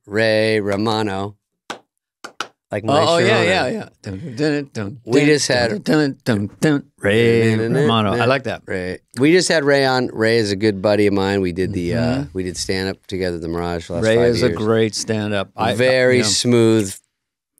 Ray Romano. Like my Oh, yeah. We just had Ray Romano. I like that. Ray. We just had Ray on. Ray is a good buddy of mine. We did the we did stand up together at the Mirage for the last 5 Ray years. is a great stand-up. Very smooth,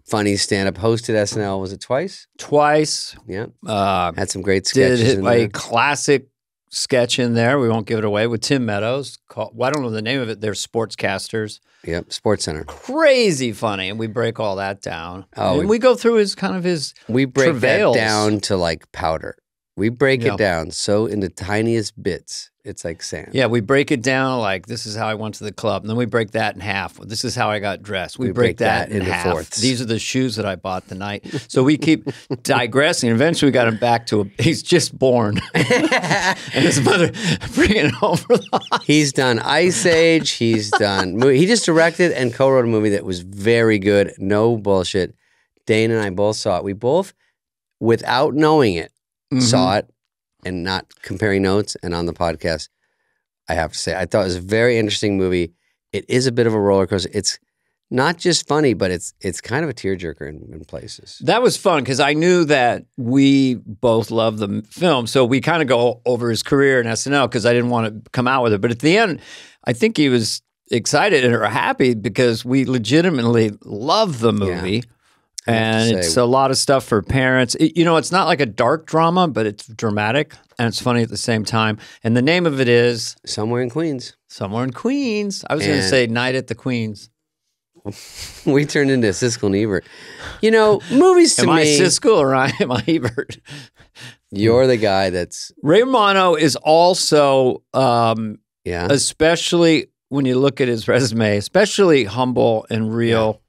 funny stand-up. Hosted SNL, was it twice? Twice. Yeah. Had some great sketches Did in a there. classic sketch in there. We won't give it away, with Tim Meadows. Well, I don't know the name of it. They're sportscasters. Yep, Sports Center. Crazy funny, and we break all that down. Oh, and we go through his we break travails. that down to like powder. We break it down so into tiniest bits. It's like sand. Yeah, we break it down like, this is how I went to the club. And then we break that in half. This is how I got dressed. We break that in into half. fourths. These are the shoes that I bought the night. So we keep digressing. Eventually we got him back to he's just born. And his mother bringing him over the He's done Ice Age. He's done. He just directed and co-wrote a movie that was very good. No bullshit. Dana and I both saw it. We both, without knowing it, saw it and not comparing notes. And on the podcast, I have to say, I thought it was a very interesting movie. It is a bit of a roller coaster. It's not just funny, but it's kind of a tearjerker in places. That was fun because I knew that we both love the film. So we kind of go over his career in SNL because I didn't want to come out with it. But at the end, I think he was excited or happy because we legitimately love the movie. Yeah. And it's a lot of stuff for parents. It's not like a dark drama, but it's dramatic and it's funny at the same time. And the name of it is Somewhere in Queens. Somewhere in Queens. I was going to say Night at the Queens. We turned into Siskel and Ebert. Movies to me. Am I Siskel or am I Ebert? You're the guy that's... Ray Romano is also, especially when you look at his resume, especially humble and real.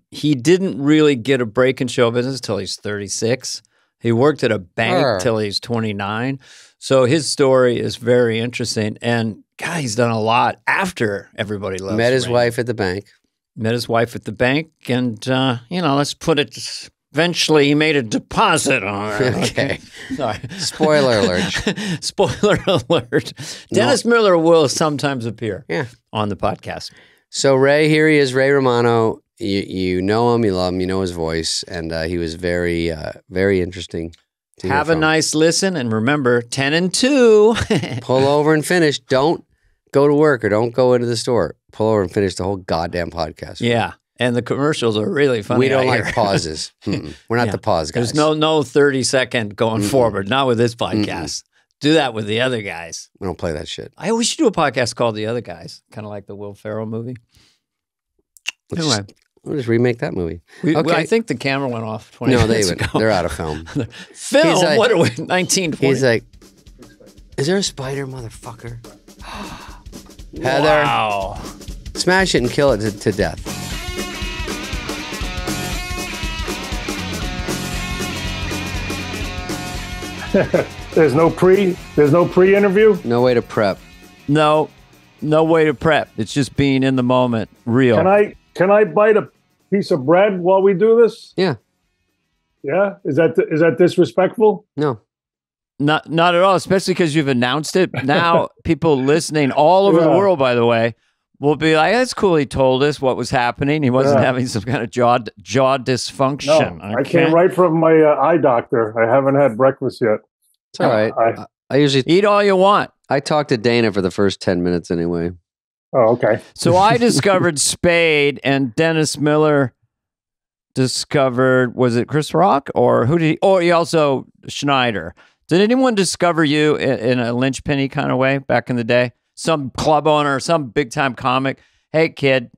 He didn't really get a break in show business till he's 36. He worked at a bank till he's 29. So his story is very interesting. And God, he's done a lot after Everybody Loves Met his Raymond. wife at the bank. Met his wife at the bank. And, let's put it, eventually he made a deposit on her. Okay. Sorry. Spoiler alert. Spoiler alert. Dennis Miller will sometimes appear on the podcast. So Ray, here he is, Ray Romano. You know him, you love him, you know his voice, and he was very, very interesting. Have a nice listen, and remember, 10 and 2. Pull over and finish. Don't go to work or don't go into the store. Pull over and finish the whole goddamn podcast. Yeah, and the commercials are really funny. We don't like pauses. We're not the pause guys. There's no 30-second going forward, not with this podcast. Do that with the other guys. We don't play that shit. We should do a podcast called The Other Guys, kind of like the Will Ferrell movie. We'll just remake that movie. I think the camera went off 20 minutes ago. They're out of film. Film? Like, what are we, 1920? He's like, is there a spider, motherfucker? Heather, wow. Smash it and kill it to death. There's no pre-interview? No way to prep. No way to prep. It's just being in the moment, real. Can I bite a piece of bread while we do this? Yeah. Yeah? Is that disrespectful? No. Not at all, especially because you've announced it. Now people listening all over the world, by the way, will be like, that's cool. He told us what was happening. He wasn't having some kind of jaw dysfunction. No, I came right from my eye doctor. I haven't had breakfast yet. It's all right. I usually eat all you want. I talked to Dana for the first 10 minutes anyway. Oh, okay. So I discovered Spade, and Dennis Miller discovered, was it Chris Rock? Or who did he? Oh, he also, Schneider. Did anyone discover you in a Lynchpenny kind of way back in the day? Some club owner, some big-time comic. Hey, kid,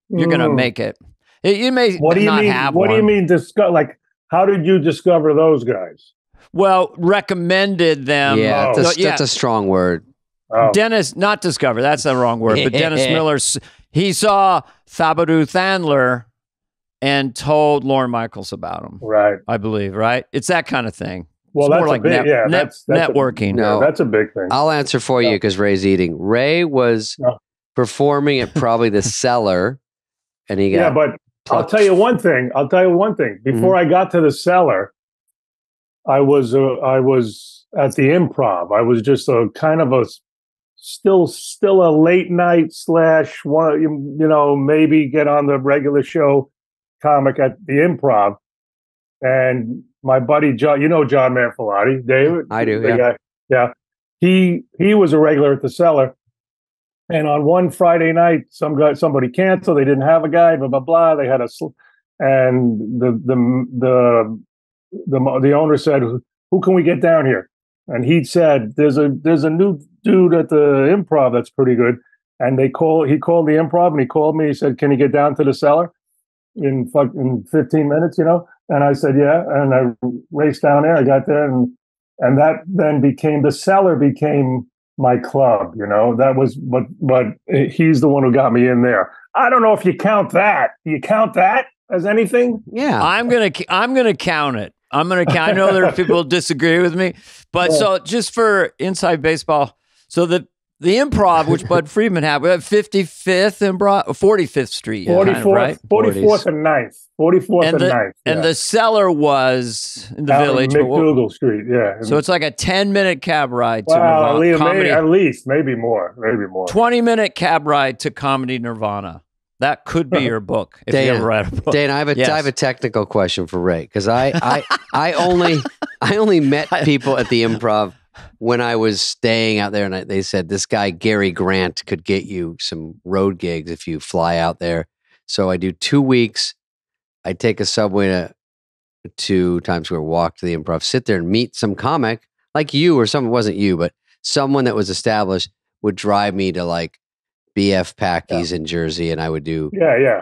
you're going to make it. You may have one. What do you mean, like, how did you discover those guys? Well, recommended them. Yeah, that's a strong word. Oh. Dennis, not discover, that's the wrong word, but Dennis Miller, he saw Thabadoo Thandler and told Lorne Michaels about him. Right. I believe, right? It's that kind of thing. Well, it's that's more like that's networking. That's a big thing. I'll answer for you because Ray's eating. Ray was performing at probably the Cellar, and he got... Yeah, but I'll tell you one thing. Before I got to the Cellar, I was at the Improv. I was just a kind of a still a late night / one, maybe get on the regular show comic at the Improv. And my buddy John, John Manfilati, David. I do, the yeah. guy, yeah. He was a regular at the Cellar. And on one Friday night, somebody canceled. They didn't have a guy. Blah blah blah. They had and the owner said, "Who can we get down here?" And he said, "There's a new dude at the Improv that's pretty good." And he called the Improv, and he called me. He said, "Can you get down to the Cellar in 15 minutes?" And I said, "Yeah." And I raced down there. I got there, and that then the Cellar became my club. That was, but he's the one who got me in there. I don't know if you count that. Do you count that as anything? Yeah. I'm gonna count it. I'm gonna count. I know there are people who disagree with me, but so just for inside baseball, so the Improv, which Bud Friedman had, we have 55th Improv, 45th Street, 44th, right? 44th and 9th, 44th and 9th, and the Cellar was in the Down Village, McDougal Street, yeah. So it's like a 10-minute cab ride to Well, Nirvana. Comedy. at least, maybe more. 20-minute cab ride to Comedy Nirvana. That could be your book if you ever write a book. Dana, I have a technical question for Ray, because I only met people at the Improv when I was staying out there, and they said this guy Gary Grant could get you some road gigs if you fly out there. So I do 2 weeks. I take a subway to Times Square, walk to the Improv, sit there and meet some comic like you, or someone, wasn't you, but someone that was established would drive me to like BF Packy's in Jersey, and I would do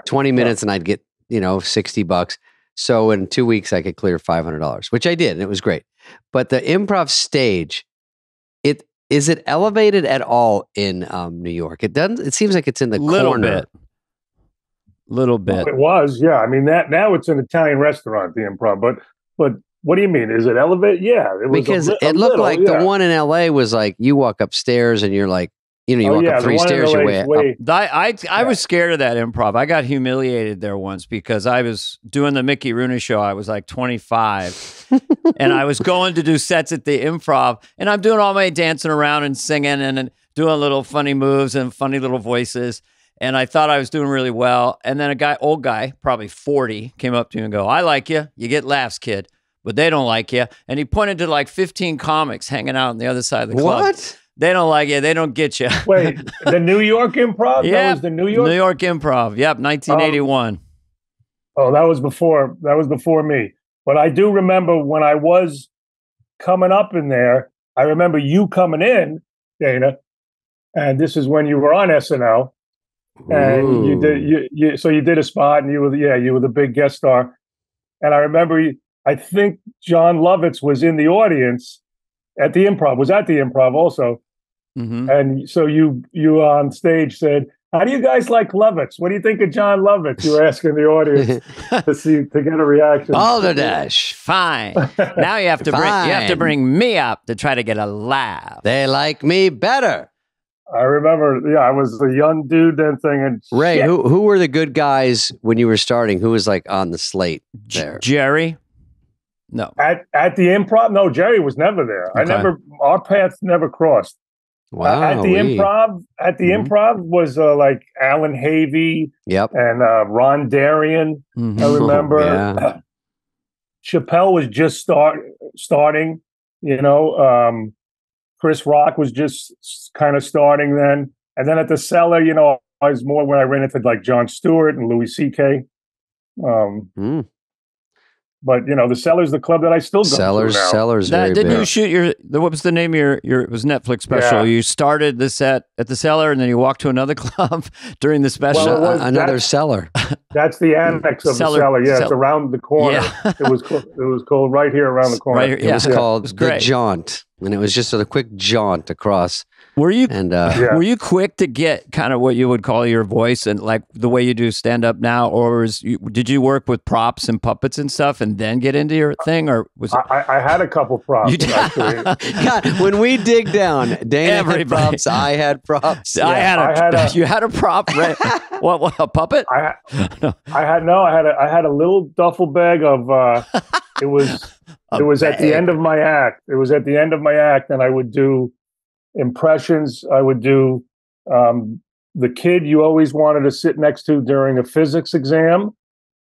20 minutes, and I'd get $60. So in 2 weeks, I could clear $500, which I did, and it was great. But the Improv stage, is it elevated at all in New York? It doesn't. It seems like it's in the corner. Little bit. It was, yeah. I mean, that now it's an Italian restaurant, the Improv. But what do you mean? Is it elevated? Yeah, it was because it looked like the one in LA was like you walk upstairs and you're like, you walk up 3 stairs, you're way up. I was scared of that Improv. I got humiliated there once because I was doing the Mickey Rooney show. I was like 25 and I was going to do sets at the Improv, and I'm doing all my dancing around and singing and doing little funny moves and funny little voices. And I thought I was doing really well. And then old guy, probably 40, came up to me and go, "I like you. You get laughs, kid, but they don't like you." And he pointed to like 15 comics hanging out on the other side of the club. What? They don't like you. They don't get you. Wait, the New York Improv? Yeah, that was the New York Improv. Yep, 1981. That was before me. But I do remember when I was coming up in there, I remember you coming in, Dana, and this is when you were on SNL. And you did a spot, and you were the big guest star. And I remember I think John Lovitz was in the audience at the Improv, was at the Improv also. Mm-hmm. And so you on stage said, "How do you guys like Lovitz? What do you think of John Lovitz?" You were asking the audience to get a reaction. Balderdash. Fine. Now you have to bring me up to try to get a laugh. They like me better. I remember, I was a young dude then thinking, Ray, who were the good guys when you were starting? Who was like on the slate there? Jerry? No. At the Improv? No, Jerry was never there. Okay. Our paths never crossed. Wow. At the Improv was like Alan Havey. Yep. And Ron Darien. Mm-hmm. I remember. Yeah. Chappelle was just starting, Chris Rock was just kind of starting then. And then at the Cellar, I was more when I ran into like Jon Stewart and Louis C.K. But the Cellar's the club that I still go to now. Cellar's very big. Didn't you shoot what was the name of your it was Netflix special? Yeah. You started the set at the Cellar and then you walked to another club during the special. Well, another Cellar. That's the annex of the Cellar. Yeah, it's around the corner. Yeah. It was called right here around the corner. Right here, it was called The Jaunt. And it was just a quick jaunt across. Were you quick to get kind of what you would call your voice and like the way you do stand up now, or did you work with props and puppets and stuff and then get into your thing, or was it? I had a couple props. God, when we dig down, Dana had props. I had props. Yeah. You had a prop, right? What a puppet? I had a little duffel bag of. It was at the end of my act. It was at the end of my act, and I would do impressions. I would do the kid you always wanted to sit next to during a physics exam,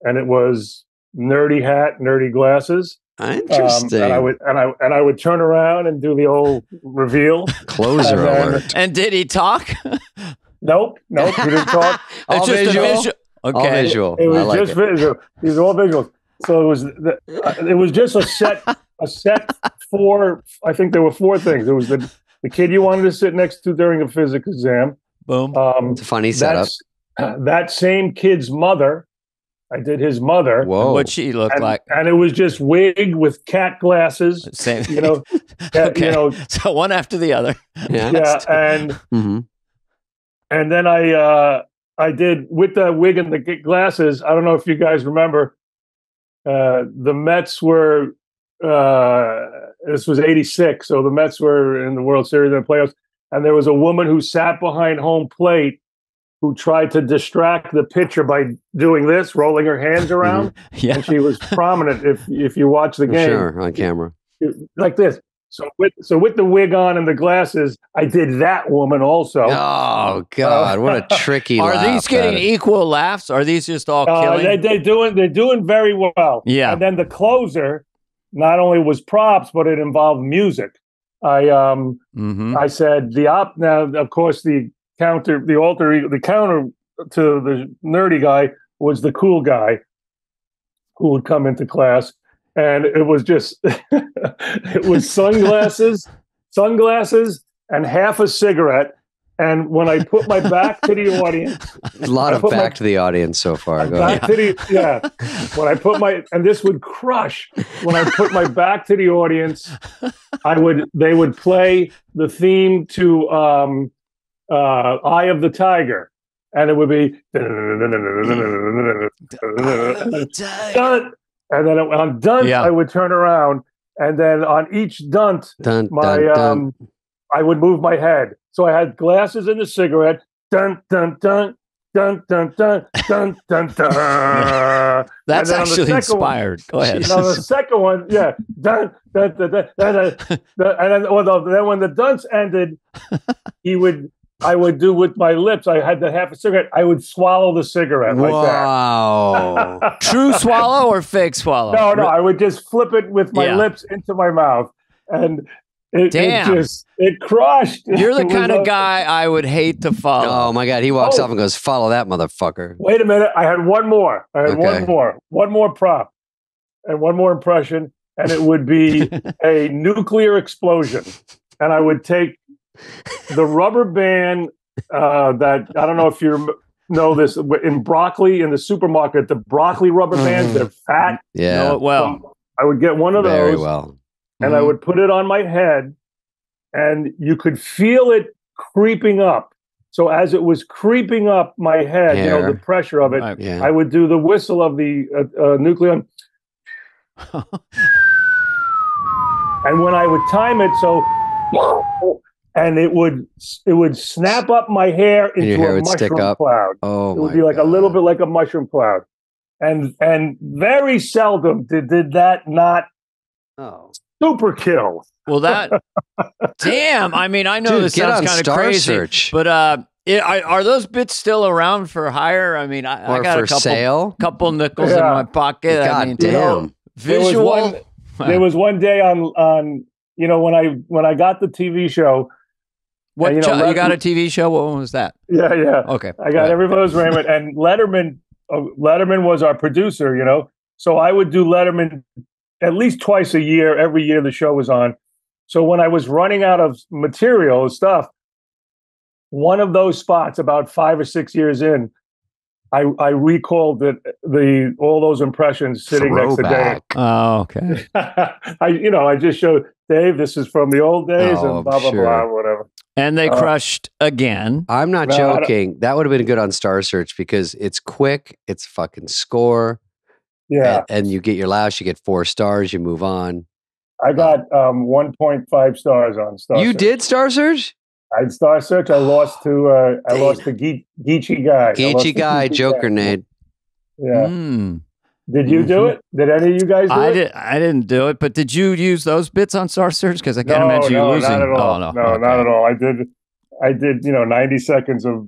and it was nerdy hat, nerdy glasses. Interesting. And I would turn around and do the old reveal. Closer alert. And did he talk? Nope, he didn't talk. All visual? Okay. All visual. It was I like just visual. These are all visuals. So it was just a set for, I think there were 4 things. There was the kid you wanted to sit next to during a physics exam. Boom. It's a funny setup. That same kid's mother. I did his mother. Whoa. What she looked like. And it was just wig with cat glasses. Same. Okay. So one after the other. Yeah. And then I did with the wig and the glasses. I don't know if you guys remember. The Mets were. This was '86, so the Mets were in the World Series and the playoffs. And there was a woman who sat behind home plate who tried to distract the pitcher by doing this, rolling her hands around. Yeah. And she was prominent if you watch the game. Sure, on camera. Like this. So with the wig on and the glasses, I did that woman also. Oh God, what a tricky Are laugh these getting equal laughs? Are these just all killing? They're doing very well. Yeah. And then the closer not only was props, but it involved music. I said now of course the counter to the nerdy guy was the cool guy who would come into class, and it was just it was sunglasses and half a cigarette. And when I put my back to the audience, a lot of back to the audience so far. Go ahead. When I put and this would crush. When I put my back to the audience, they would play the theme to Eye of the Tiger, and it would be and then on dunt I would turn around, and then on each dunt I would move my head. So I had glasses and a cigarette. Dun dun dun dun dun dun dun dun dun. That's actually inspired. Go ahead. The second one, yeah. Dun dun dun dun dun dun. And then when the dunce ended, I would do with my lips. I had the half a cigarette. I would swallow the cigarette like that. Wow. True swallow or fake swallow? No. I would just flip it with my lips into my mouth, and it crushed. You're the kind of guy I would hate to follow. Oh my God. He walks off and goes, "Follow that motherfucker." Wait a minute. I had one more. One more prop and one more impression, and it would be a nuclear explosion. And I would take the rubber band that, I don't know if you know this, in broccoli in the supermarket, the broccoli rubber bands, they're fat. Yeah. Know it well. So I would get one of those. Very well. And I would put it on my head, and you could feel it creeping up. So as it was creeping up my head, the pressure of it, I would do the whistle of the nucleon. And when I would time it, and it would snap up my hair into a mushroom cloud. Oh, it would be like a little bit like a mushroom cloud. And very seldom did that not super kill. Well, damn. I mean, I know this sounds kind of crazy, Search. but are those bits still around for hire? I mean, I got a couple nickels in my pocket. God damn. Visual. There was one day on when I got the TV show. What you got a TV show? What one was that? Yeah. Okay. I got Everybody's Raymond, and Letterman was our producer. So I would do Letterman at least twice a year. Every year the show was on. So when I was running out of material and stuff, one of those spots about 5 or 6 years in, I recalled that all those impressions sitting next to Dave. Oh, okay. I just showed Dave, this is from the old days, and blah blah blah, whatever. And they crushed again. I'm not joking. That would have been good on Star Search because it's quick. It's fucking score. Yeah. And you get your last. You get 4 stars. You move on. I got 1.5 stars on Star Search. You did Star Search? I did Star Search. I lost to Geechee Guy. Geechee Guy, Joker Nade. Yeah. Did you do it? Did any of you guys do it? I didn't do it, but did you use those bits on Star Search? Because I can't imagine you losing. Not at all. Oh, no, no, okay. not at all. I did, 90 seconds of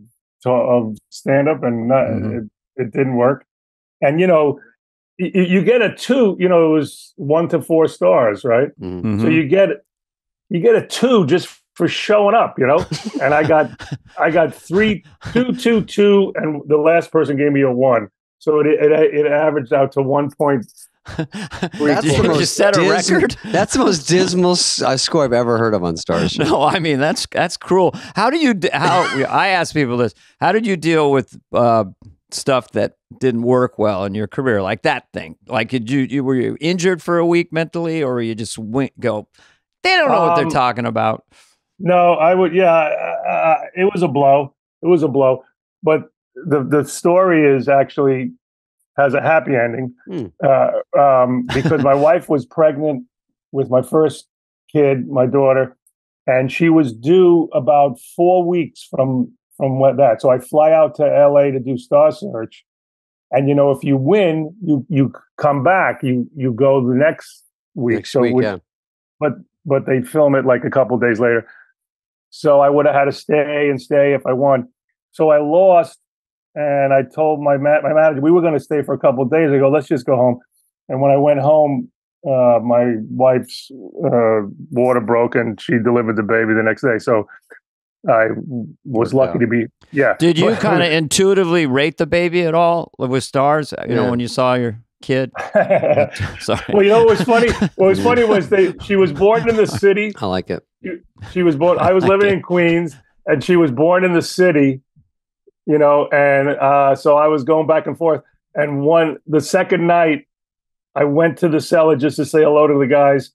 stand up, and it didn't work. And you get a 2. It was 1 to 4 stars, right? Mm-hmm. So you get a 2 just for showing up, And I got 3, 2, 2, 2, and the last person gave me a 1. So it averaged out to 1.3. Did you set a record? That's the most dismal score I've ever heard of on Star Search. No, I mean that's cruel. I ask people this: how did you deal with stuff that didn't work well in your career, like that thing? Like, did were you injured for a week mentally, or you just go? They don't know what they're talking about. No, I would. Yeah, it was a blow. It was a blow, but the story is actually has a happy ending because my wife was pregnant with my first kid, my daughter, and she was due about 4 weeks from that. So I fly out to LA to do Star Search, and if you win, you come back, you go the next week. But they film it like a couple of days later. So I would have had to stay if I won. So I lost. And I told my manager, we were going to stay for a couple of days. I go, let's just go home. And when I went home, my wife's water broke and she delivered the baby the next day. So I was lucky to be, yeah. Did you kind of intuitively rate the baby at all with stars? When you saw your kid? Sorry. Well, what was funny? What was funny was she was born in the city. I like it. She was born. I was living in Queens, and she was born in the city. And so I was going back and forth. And the second night, I went to the cellar just to say hello to the guys.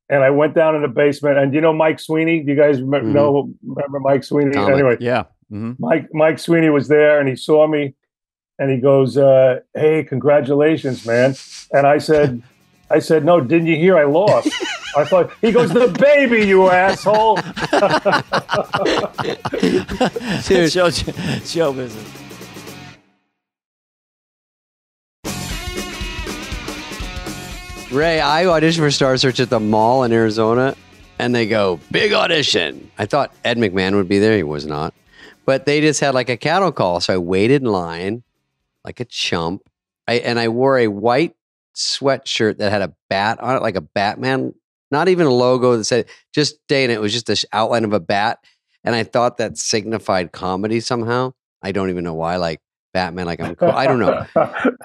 And I went down in the basement. And Mike Sweeney? Do you guys remember Mike Sweeney? Comic. Anyway, yeah. Mike Sweeney was there, and he saw me, and he goes, "Hey, congratulations, man!" And I said, "No, didn't you hear I lost?" I thought, he goes, "The baby, you asshole." Dude, show business. Ray, I auditioned for Star Search at the mall in Arizona, and they go, big audition. I thought Ed McMahon would be there. He was not. But they just had like a cattle call. So I waited in line like a chump. I wore a white sweatshirt that had a bat on it, like a Batman. Not even a logo that said, just Dana. It was just the outline of a bat. And I thought that signified comedy somehow. I don't even know why. Like Batman, like I'm cool. I don't know.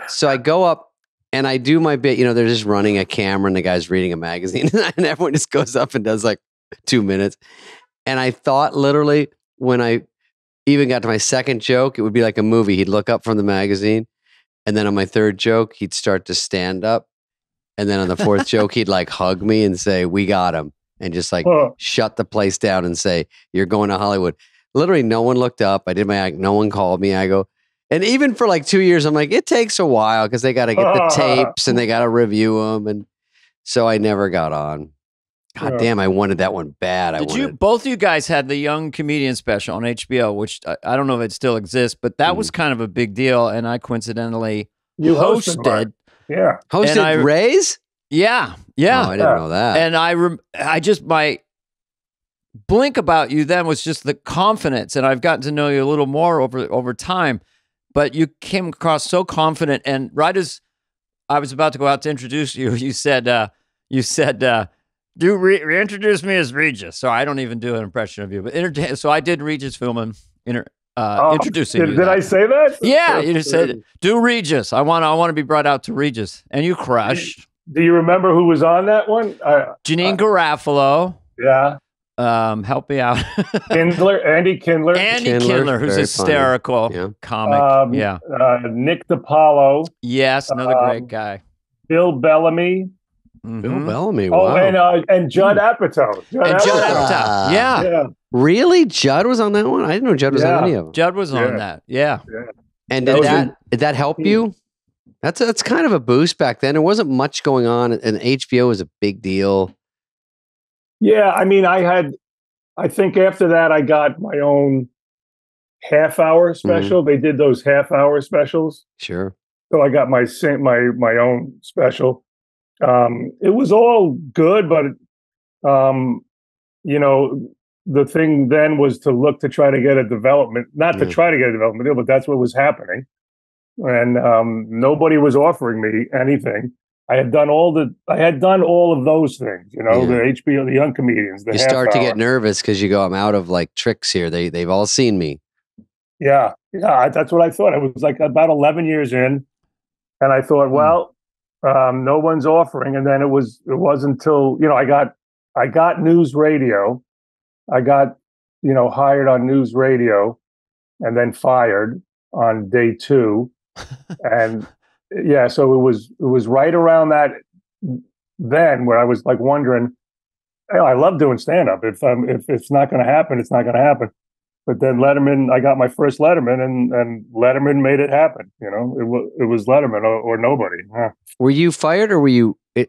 So I go up and I do my bit. They're just running a camera and the guy's reading a magazine. And everyone just goes up and does like 2 minutes. And I thought literally when I even got to my second joke, it would be like a movie. He'd look up from the magazine. And then on my third joke, he'd start to stand up. And then on the fourth joke, he'd like hug me and say, "We got him." And just like shut the place down and say, "You're going to Hollywood." Literally, no one looked up. I did my act. No one called me. I go, and even for like 2 years, I'm like, it takes a while because they got to get the tapes and they got to review them. And so I never got on. God damn, I wanted that one bad. Both of you guys had the Young Comedian special on HBO, which I don't know if it still exists, but that was kind of a big deal. And I coincidentally hosted. Yeah. Hosted Ray's? Yeah. Oh, I didn't know that. And I just, my blink about you then was just the confidence. And I've gotten to know you a little more over time, but you came across so confident. And right as I was about to go out to introduce you, you said, reintroduce me as Regis. So I don't even do an impression of you, but so I did Regis Philbin introducing you. Did I say that? Yeah, you just said, do Regis. I want to be brought out to Regis. And you crushed. Do you remember who was on that one? Janine Garofalo. Yeah. Help me out. Andy Kindler. Andy Kindler, who's hysterical comic. Nick DiPaolo. Yes, another great guy. Bill Bellamy. Mm-hmm. Bill Bellamy. Wow. Oh, and Judd Apatow. Judd Apatow. Yeah. Really? Judd was on that one? I didn't know Judd was on any of them. Judd was on that. Yeah. And did that help you? That's kind of a boost back then. There wasn't much going on, and HBO was a big deal. Yeah, I mean, I think after that, I got my own half-hour special. Mm-hmm. They did those half-hour specials. Sure. So I got my own special. It was all good, but you know, the thing then was to look to try to get a development, not to Yeah. try to get a development deal, but that's what was happening. And nobody was offering me anything. I had done all of those things, you know, Yeah. the HBO, the Young Comedians, the You half start to hour. get nervous because you go, I'm out of like tricks here. They've all seen me. Yeah, that's what I thought. I was like about 11 years in, and I thought, well, no one's offering. And then it wasn't until, you know, I got news radio. I got, you know, hired on news radio, and then fired on day 2. And yeah, so it was right around that then where I was like wondering, hey, I love doing stand up. If it's not going to happen, it's not going to happen. But then Letterman, I got my first Letterman, and Letterman made it happen. You know, it was Letterman or nobody. Yeah. Were you fired or were you? Yeah,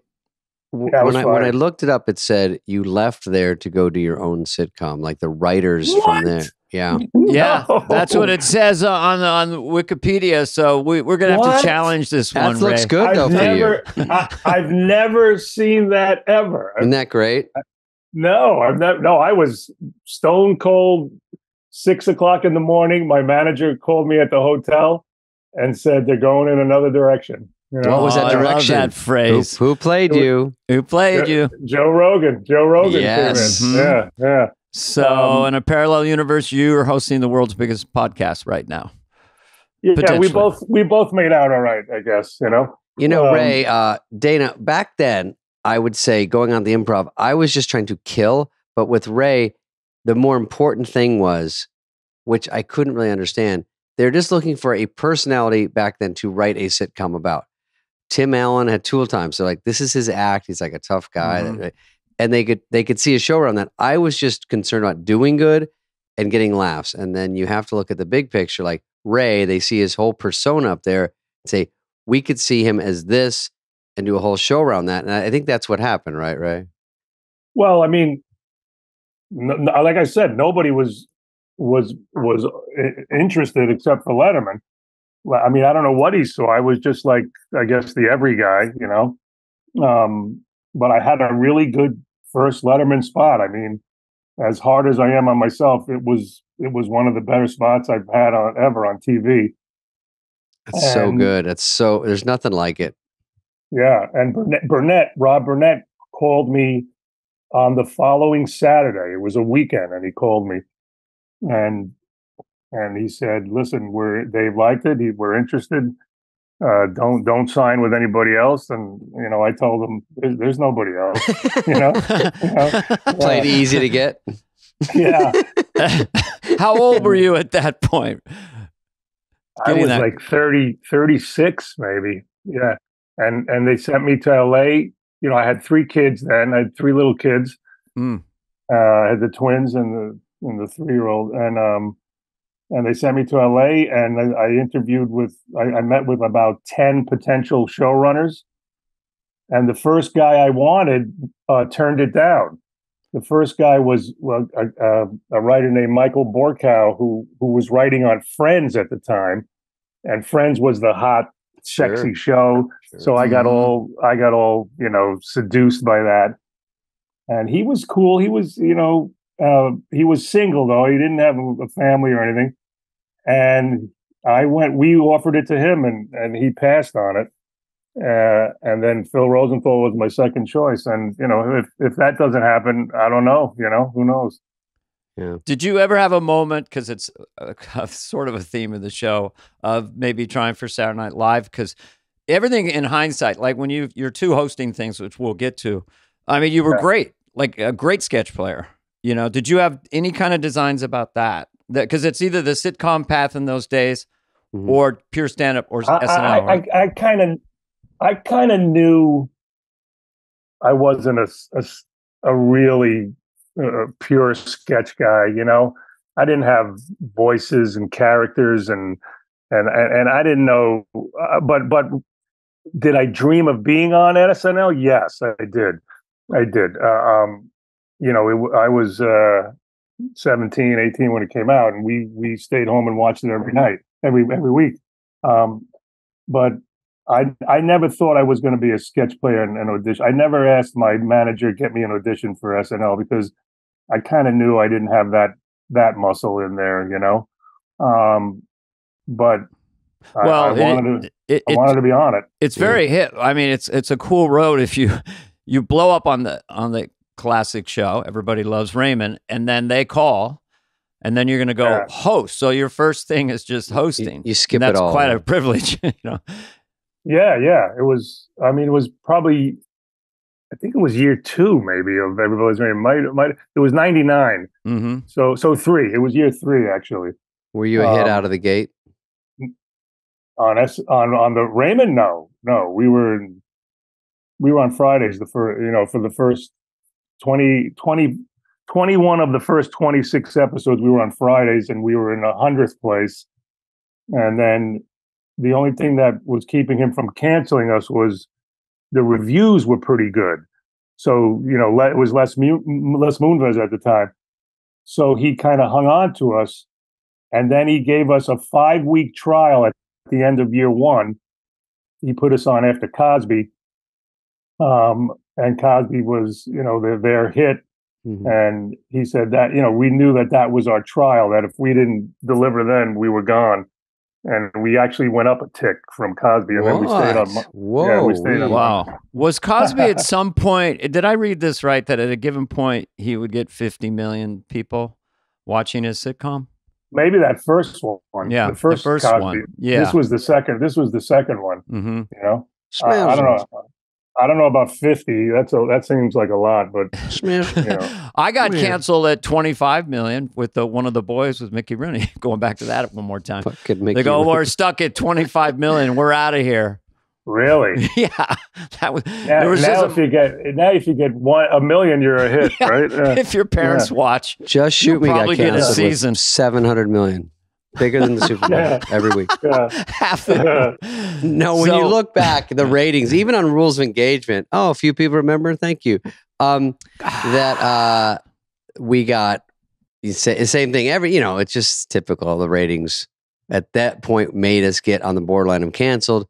I was when I fired. looked it up, it said you left there to go do your own sitcom, like the writers from What? there. Yeah, Yeah, No. that's what it says on Wikipedia. So we're gonna have What? to challenge this that one. looks Ray. good though I've never seen that ever. Isn't that great? No, I've never. No, I was stone cold. 6 o'clock in the morning. My manager called me at the hotel and said they're going in another direction. You know? What was that I love direction? that phrase. Who played you? Who played you? Joe Rogan. Joe Rogan Yes. came in. Yeah, yeah. So, in a parallel universe, you are hosting the world's biggest podcast right now. Yeah, Potentially. we both made out all right, I guess, you know. You know, Ray, Dana, back then, I would say going on the improv, I was just trying to kill. But with Ray, the more important thing was, which I couldn't really understand, they're just looking for a personality back then to write a sitcom about. Tim Allen had Tool Time. So like, this is his act. He's like a tough guy. Mhm. And they could see a show around that. I was just concerned about doing good and getting laughs. And then you have to look at the big picture. Like Ray, they see his whole persona up there and say, we could see him as this and do a whole show around that. And I think that's what happened, right, Ray? Well, I mean, like I said, nobody was interested except for Letterman. Well, I mean, I don't know what he saw. I was just like, I guess, the every guy, you know. But I had a really good first Letterman spot. I mean, as hard as I am on myself, it was one of the better spots I've had ever on TV. That's so good. There's nothing like it. Yeah, and Rob Burnett called me on the following Saturday. It was a weekend, and he called me, and he said, "Listen, they liked it. We're interested. Don't sign with anybody else." And you know, I told him, "There's nobody else." You know, Played easy to get. Yeah. How old were you at that point? I was like 30, 36 maybe. Yeah. And they sent me to LA. You know, I had 3 kids then. I had 3 little kids. Mm. I had the twins and the 3-year-old. And they sent me to LA, and I interviewed I met with about 10 potential showrunners. And the first guy I wanted turned it down. The first guy was a writer named Michael Borkow, who was writing on Friends at the time, and Friends was the hot, sexy show. Sure. So I got all you know, seduced by that. And he was cool. He was, you know, he was single though. He didn't have a family or anything. And we offered it to him, and he passed on it. And then Phil Rosenthal was my second choice. And, you know, if that doesn't happen, I don't know, you know, who knows? Yeah. Did you ever have a moment, because it's sort of a theme of the show, of maybe trying for Saturday Night Live? Because everything in hindsight, like when you're 2 hosting things, which we'll get to, I mean, you were great, like a great sketch player. You know, did you have any kind of designs about that? Because it's either the sitcom path in those days or pure stand-up or SNL. Right? I kind of knew I wasn't a really pure sketch guy, you know. I didn't have voices and characters, and I didn't know. But did I dream of being on SNL? Yes, I did. You know, I was 17, 18 when it came out, and we stayed home and watched it every night, every week. But I never thought I was going to be a sketch player in an audition. I never asked my manager to get me an audition for SNL because I kind of knew I didn't have that muscle in there, you know. But Well, I wanted to be on it. It's very hip. I mean, it's a cool road if you blow up on the classic show. Everybody Loves Raymond, and then they call, and then you're going to go host. So your first thing is just hosting. You skip and it all. That's quite a privilege, you know. Yeah. It was. I mean, it was probably. I think it was year 2, maybe, of Everybody's Raymond. Might. It was 99. Mm-hmm. So 3. It was year 3 actually. Were you a hit out of the gate? On the Raymond? No. We were on Fridays for the first 21 of the first 26 episodes. We were on Fridays, and we were in 100th place. And then the only thing that was keeping him from canceling us was the reviews were pretty good. So, it was Les Moonves at the time. So he kind of hung on to us. And then he gave us a 5-week trial at the end of year 1. He put us on after Cosby. And Cosby was, their hit. Mm-hmm. And he said that, we knew that was our trial, that if we didn't deliver then, we were gone. And we actually went up a tick from Cosby, and then we stayed on. Whoa! Yeah, we stayed on. Wow. Was Cosby at some point? Did I read this right? That at a given point he would get 50 million people watching his sitcom? Maybe that first one. Yeah, the first Cosby. one. Yeah. This was the second one. Mm-hmm. I don't know about 50. That seems like a lot, but I got canceled at 25 million with one of the boys with Mickey Rooney. Going back to that one more time. They go, we're stuck at 25 million. We're out of here. Really? Yeah. That was. If you get $1 million, you're a hit, right? If your parents watch, Just Shoot Me got get a canceled season. with 700 million. Bigger than the Super Bowl every week. Half the. No, when you look back, the ratings, even on Rules of Engagement, a few people remember. Thank you. That we got the same thing. It's just typical. The ratings at that point made us get on the borderline of canceled.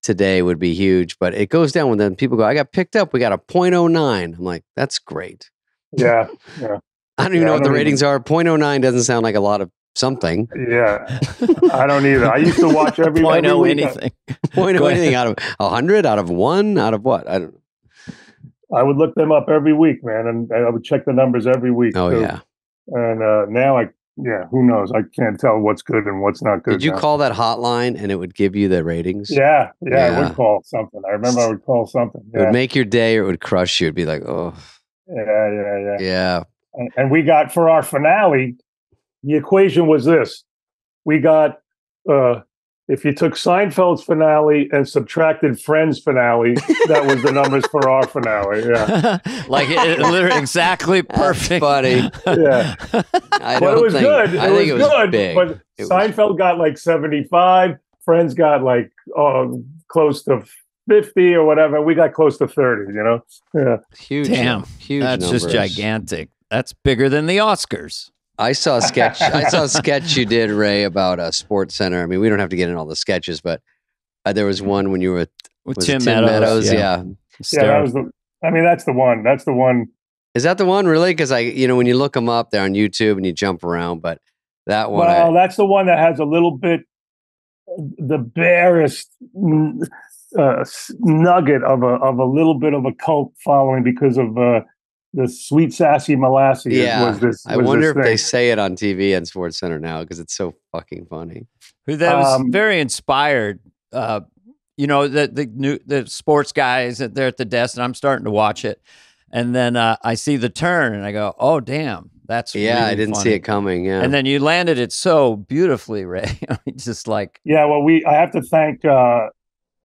Today would be huge, but it goes down when then people go, I got picked up. We got a 0.09. I'm like, that's great. Yeah. I don't even know what the ratings are. 0.09 doesn't sound like a lot of something. Yeah. I don't either. I used to watch every week. Anything. Anything out of 100, out of 1, out of what? I don't know. I would look them up every week, man, and I would check the numbers every week. Oh, too. yeah. And now who knows? I can't tell what's good and what's not good. Did you call that hotline and it would give you the ratings? Yeah. I would call something. I remember I would call something. Yeah. It would make your day or it would crush you. It'd be like, oh. Yeah. And we got, for our finale, the equation was this. We got, if you took Seinfeld's finale and subtracted Friends' finale, that was the numbers for our finale. Yeah. Like it literally exactly perfect. Buddy. Yeah. But it was good. It was good. Big. But Seinfeld got like 75. Friends got like close to 50 or whatever. We got close to 30, Yeah. Huge. Damn. Huge That's numbers. just gigantic. That's bigger than the Oscars. I saw a sketch you did, Ray, about Sports Center. I mean, we don't have to get in all the sketches, but there was one when you were with Tim Meadows. Yeah. That was that's the one. That's the one. Is that the one, really? Because when you look them up, they're on YouTube and you jump around, but that one. Well, that's the one that has a little bit, the barest nugget of a little bit of a cult following because of the Sweet Sassy Molasses. Yeah, I wonder if they say it on TV and Sports Center now because it's so fucking funny. That was very inspired. The sports guys, they're at the desk, and I'm starting to watch it, and then I see the turn, and I go, "Oh, damn, that's really I didn't funny. see it coming." Yeah, and then you landed it so beautifully, Ray. Just like well, I have to thank.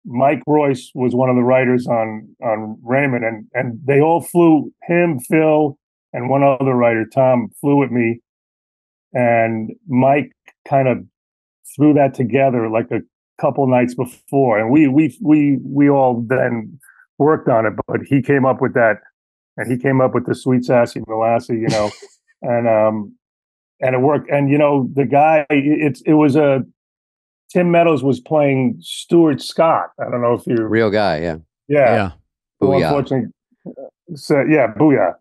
Mike Royce was one of the writers on Raymond, and they all flew, him, Phil, and one other writer, Tom, flew with me. And Mike kind of threw that together like a couple nights before. And we all then worked on it, but he came up with that, and he came up with the Sweet Sassy Molasses, and it worked. And the guy, it was a Tim Meadows was playing Stuart Scott. I don't know if you Real guy, yeah. Yeah. Who Booyah. unfortunately said, booyah.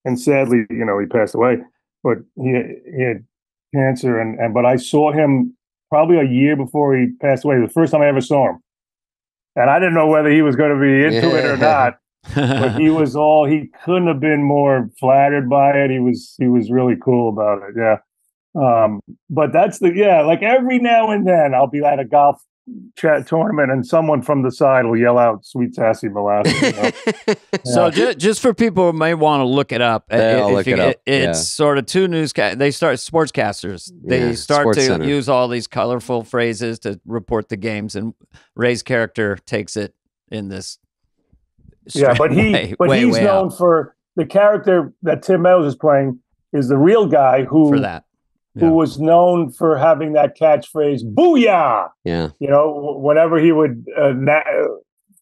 And sadly, he passed away. But he had cancer, but I saw him probably a year before he passed away. The first time I ever saw him, and I didn't know whether he was going to be into it or not. But he couldn't have been more flattered by it. He was really cool about it. Yeah. But that's like every now and then I'll be at a golf tournament and someone from the side will yell out "Sweet Sassy Molasses." So just for people who may want to look it up, it's sort of two they start sportscasters. They start Sports to Center. use all these colorful phrases to report the games, and Ray's character takes it in this. But he's known for the character that Tim Meadows is playing is the real guy who was known for having that catchphrase "Booyah!" Yeah. Whenever he would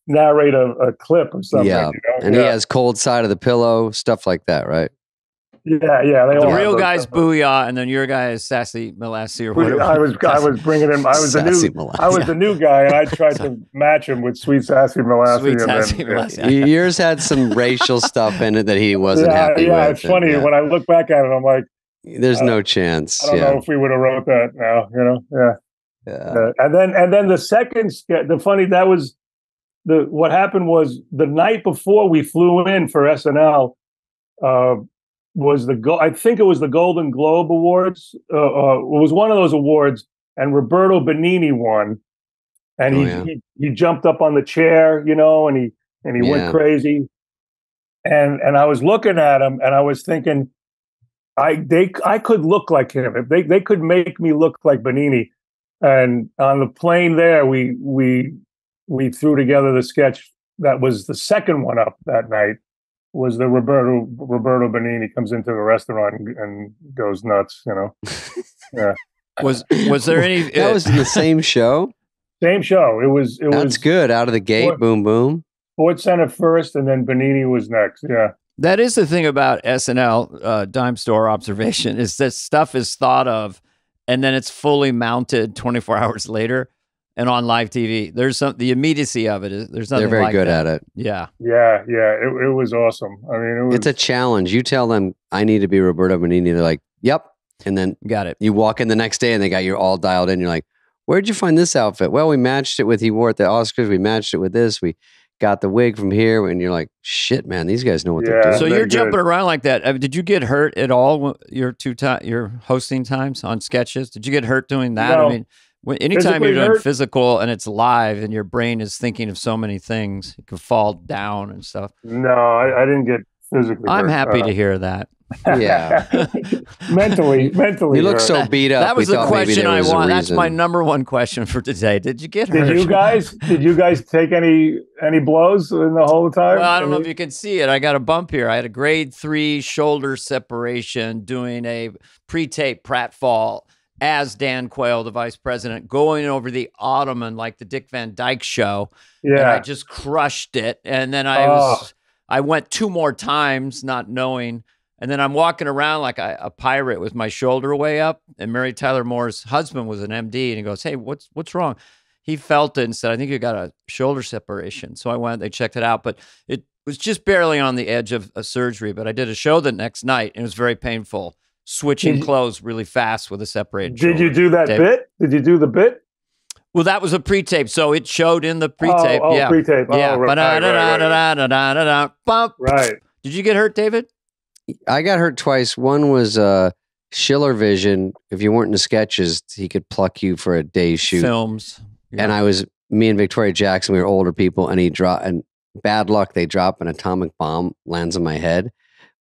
narrate a clip or something. Yeah. And he has cold side of the pillow, stuff like that, right? Yeah. The real guy's Booyah, and then your guy is Sassy Molasses or whatever. I was bringing him. I was the new guy, and I tried to match him with Sweet Sassy Molasses. Sweet Sassy Molasses. Yours had some racial stuff in it that he wasn't happy with. Yeah, it's funny when I look back at it. I'm like, there's no chance. I don't know if we would have wrote that now. Yeah. And then the second sketch. What happened was the night before we flew in for SNL. I think it was the Golden Globe Awards. It was one of those awards, and Roberto Benigni won, and he jumped up on the chair, and he went crazy, and I was looking at him, and I was thinking, I could look like him if they could make me look like Benigni, and on the plane there we threw together the sketch that was the second one up that night. Was the Roberto Benigni comes into the restaurant and goes nuts, Yeah. Was there any? That was in the same show. Same show. It was. That's good. Out of the gate, boom, boom. Sports Center first, and then Benigni was next. Yeah. That is the thing about SNL, Dime Store Observation, is that stuff is thought of, and then it's fully mounted 24 hours later. And on live TV, there's the immediacy of it. There's nothing. They're very like good that. at it. Yeah. It was awesome. I mean, it's a challenge. You tell them I need to be Roberto Benigni. They're like, "Yep," and then got it. You walk in the next day and they got you all dialed in. You're like, "Where'd you find this outfit?" Well, we matched it with he wore at the Oscars. We matched it with this. We got the wig from here, and you're like, "Shit, man, these guys know what they're doing." So you're jumping around like that. Did you get hurt at all? Your hosting times on sketches? Did you get hurt doing that? No. I mean. Anytime you're doing physical and it's live and your brain is thinking of so many things, it could fall down and stuff. No, I didn't get physically hurt. I'm happy to hear that. Yeah. mentally. You look so beat up. That was the question I want. That's my number one question for today. Did you get hurt? Did you guys take any blows in the whole time? Well, I don't know if you can see it. I got a bump here. I had a grade 3 shoulder separation doing a pre-tape pratfall as Dan Quayle, the vice president, going over the ottoman like the Dick Van Dyke Show. Yeah. And I just crushed it. And then I went 2 more times not knowing. And then I'm walking around like a pirate with my shoulder way up. And Mary Tyler Moore's husband was an MD. And he goes, "Hey, what's wrong?" He felt it and said, "I think you got a shoulder separation." So I went, they checked it out. But it was just barely on the edge of a surgery. But I did a show the next night. And it was very painful. Switching clothes really fast with a separated shoulder. Did you do that bit? Did you do the bit? Well, that was a pre-tape, so it showed in the pre-tape. Oh, pre-tape. Yeah. Right. Did you get hurt, David? I got hurt twice. One was Schiller Vision. If you weren't in the sketches, he could pluck you for a day's shoot. Films. Yeah. And me and Victoria Jackson, we were older people, and and bad luck, they drop an atomic bomb, lands on my head.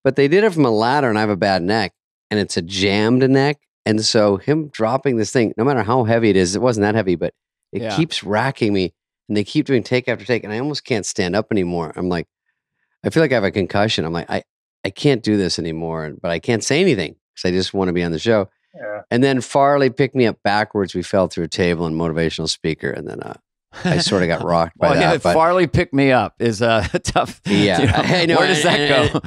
But they did it from a ladder, and I have a bad neck. And it's a jammed neck. And so him dropping this thing, no matter how heavy it is, it wasn't that heavy, but it keeps racking me. And they keep doing take after take. And I almost can't stand up anymore. I'm like, I feel like I have a concussion. I'm like, I can't do this anymore. But I can't say anything because I just want to be on the show. Yeah. And then Farley picked me up backwards. We fell through a table and motivational speaker. And then I sort of got rocked by that. Yeah, Farley picked me up is tough. Yeah. Where does that go?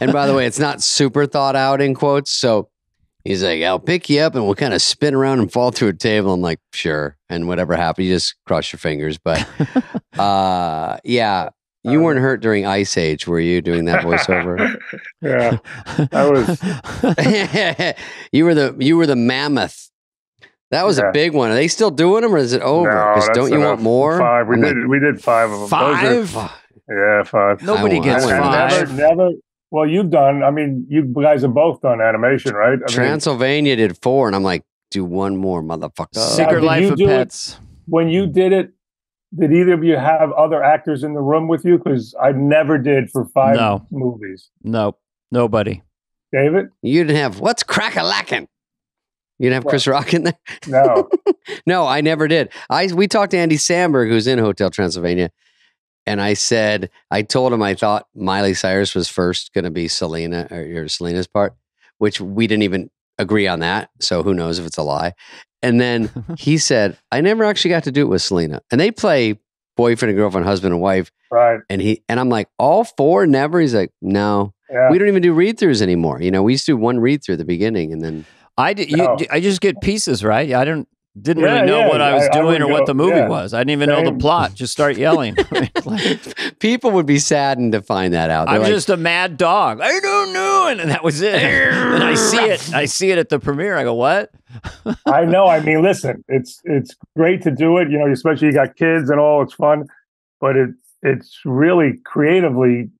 And by the way, it's not super thought out in quotes. So he's like, "I'll pick you up and we'll kind of spin around and fall through a table." I'm like, "Sure." and whatever happened, you just cross your fingers. But yeah, you weren't hurt during Ice Age, were you, doing that voiceover? Yeah, that was. you were the mammoth. That was a big one. Are they still doing them, or is it over? Because don't you want more? 5. We did 5 of them. 5? Yeah, 5. Nobody gets 5. Never. Well, you've done. I mean, you guys have both done animation, right? Transylvania did 4, and I'm like, do one more, motherfucker. Secret Life of Pets. When you did it, did either of you have other actors in the room with you? Because I never did for 5 movies. Nope, nobody. David, you didn't have what's crack-a-lackin'? You didn't have Chris Rock in there? No. No, I never did. We talked to Andy Samberg, who's in Hotel Transylvania, and I told him I thought Miley Cyrus was first going to be Selena, or Selena's part, which we didn't even agree on that. So who knows if it's a lie. And then he said, I never actually got to do it with Selena. And they play boyfriend and girlfriend, husband and wife. Right. And I'm like, all 4? Never? He's like, no. Yeah. We don't even do read-throughs anymore. You know, we used to do one read-through at the beginning, and then I just get pieces, right? I didn't really know what I was doing or what the movie was. I didn't even know the plot. Just start yelling. People would be saddened to find that out. I'm just a mad dog. I don't know, and that was it. And I see it at the premiere. I go, what? I know. I mean, listen, it's great to do it. You know, especially you got kids and all. It's fun, but it's really creatively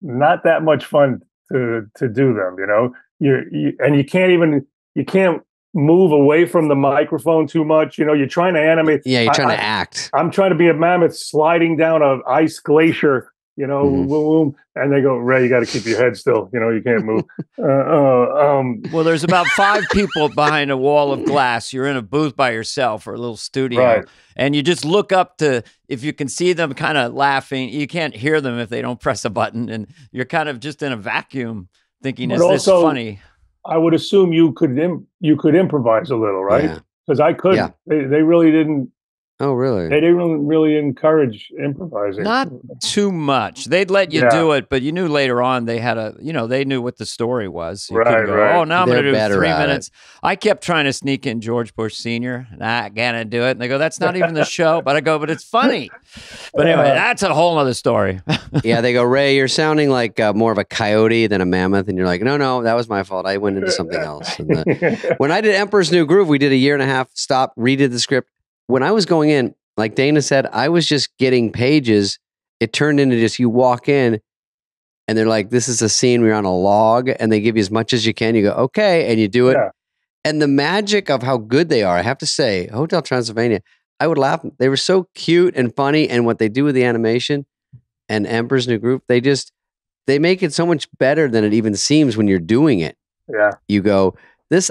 not that much fun to do them. You know, you can't move away from the microphone too much. You know, you're trying to animate. Yeah, you're trying to act. I'm trying to be a mammoth sliding down an ice glacier, you know, boom, and they go, Ray, you got to keep your head still. You know, you can't move. Well, there's about 5 people behind a wall of glass. You're in a booth by yourself or a little studio. Right. And you just look up to, if you can see them kind of laughing, you can't hear them if they don't press a button. And you're kind of just in a vacuum thinking, is this funny? I would assume you could improvise a little, right? Because I couldn't. Yeah. They really didn't. Oh, really? They didn't really encourage improvising. Not too much. They'd let you do it, but you knew later on they had they knew what the story was. You couldn't go, oh, now I'm going to do 3 minutes. I kept trying to sneak in George Bush Sr. Not going to do it. And they go, that's not even the show. But I go, but it's funny. But anyway, that's a whole other story. Yeah, they go, Ray, you're sounding like more of a coyote than a mammoth. And you're like, no, that was my fault. I went into something else. And when I did Emperor's New Groove, we did a 1.5 year, stopped, redid the script. When I was going in, like Dana said, I was just getting pages. It turned into just you walk in and they're like, this is a scene where you're on a log and they give you as much as you can. You go, okay. And you do it. Yeah. And the magic of how good they are, I have to say, Hotel Transylvania, I would laugh. They were so cute and funny. And what they do with the animation and Emperor's New Groove, they make it so much better than it even seems when you're doing it. Yeah. You go,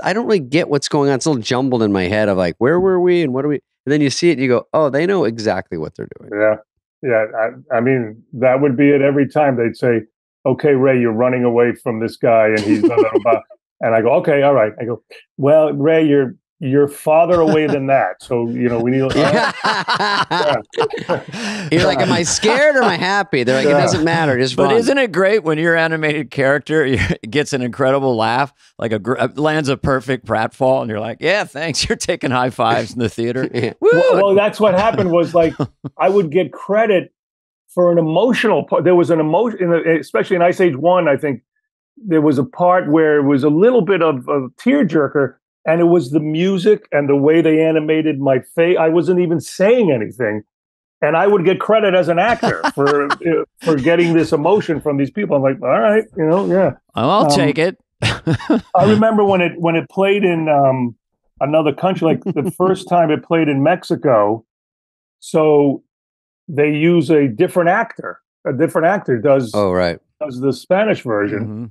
I don't really get what's going on. It's a little jumbled in my head of like, where were we and what are we? And then you see it and you go, oh, they know exactly what they're doing. Yeah. Yeah. I mean, that would be it every time. They'd say, okay, Ray, you're running away from this guy and he's blah, blah, blah. And I go, okay, all right. I go, well, Ray, you're farther away than that. So, you know, we need You're like, am I scared or am I happy? They're like, it doesn't matter. Just But run. Isn't it great when your animated character gets an incredible laugh, like lands a perfect pratfall, and you're like, yeah, thanks. You're taking high fives in the theater. Yeah. Well, that's what happened was like, I would get credit for an emotional part. There was an emotion, especially in Ice Age 1, I think there was a part where it was a little bit of a tearjerker. And it was the music and the way they animated my face. I wasn't even saying anything. And I would get credit as an actor for getting this emotion from these people. I'm like, all right, you know, yeah. I'll take it. I remember when it played in another country, like the first time it played in Mexico. So they use a different actor. A different actor does the Spanish version. Mm-hmm.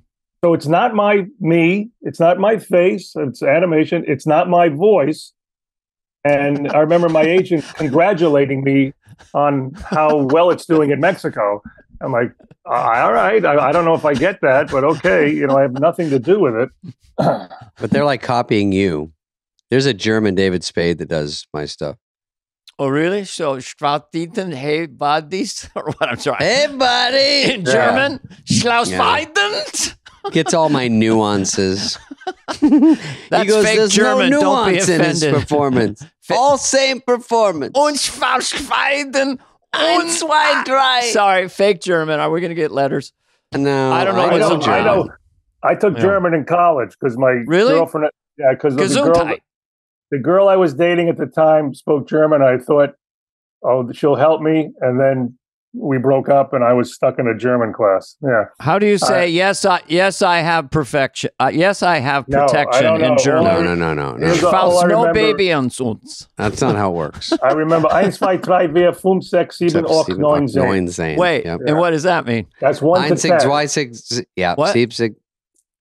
So it's not me, it's not my face, it's animation, it's not my voice. And I remember my agent congratulating me on how well it's doing in Mexico. I'm like, all right, I don't know if I get that, but okay, you know, I have nothing to do with it. But they're like copying you. There's a German David Spade that does my stuff. Oh, really? So, Strautiten, hey, buddies? Or what? I'm sorry. Hey, buddy! In German? Schlausweidend? Gets all my nuances. That's he goes, fake there's German. no Don't be nuance in his offended. performance. All same performance. Uns verschweiden. Ein, zwei, drei. Sorry, fake German. Are we going to get letters? No, I don't know I what's know, in I German. know. I took Yeah. German in college because my Really? girlfriend. Yeah, because Gesundheit. the girl I was dating at the time spoke German. I thought, oh, she'll help me, and then we broke up, and I was stuck in a German class. Yeah. How do you say yes? I have perfection. Yes, I have No, I protection don't in know. German. No. Here's all Falls I no remember- baby on uns. That's not how it works. I remember 1, 2, 3, 4, 5, 6, 7, 8, 9, 10. Zane. Wait, Yep. and what does that mean? That's 1 to 1, 6, 10. Y, 6. Yeah. What? 7, 6.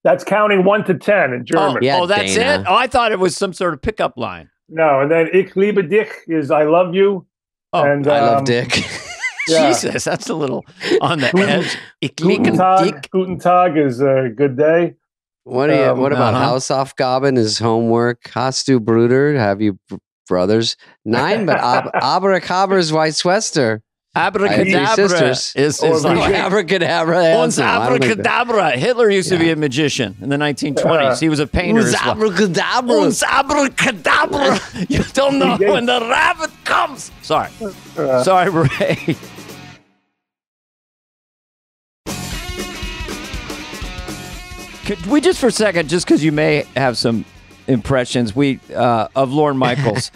That's counting 1 to 10 in German. Yeah, that's Dana. it? Oh, I thought it was some sort of pickup line. No, and then Ich liebe dich is I love you. Oh, and I love Dick. yeah. Jesus, that's a little on the Guten- edge. Ich Guten liebe Tag. dich. Guten Tag is a good day. What do you? What about Uh-huh. Hausaufgaben? Is homework? Hast du Bruder? Have you brothers? Nein, but Abracadabra is vice Wester. Abracadabra sisters. is Or like we- Abracadabra. Uns abracadabra. Hitler used to be a magician in the 1920s. He was a painter Uns as well. abracadabra. Uns abracadabra. You don't know He did. when the rabbit comes. Sorry. Uh, Sorry, Ray. Could we just for a second, just because you may have some impressions of Lorne Michaels,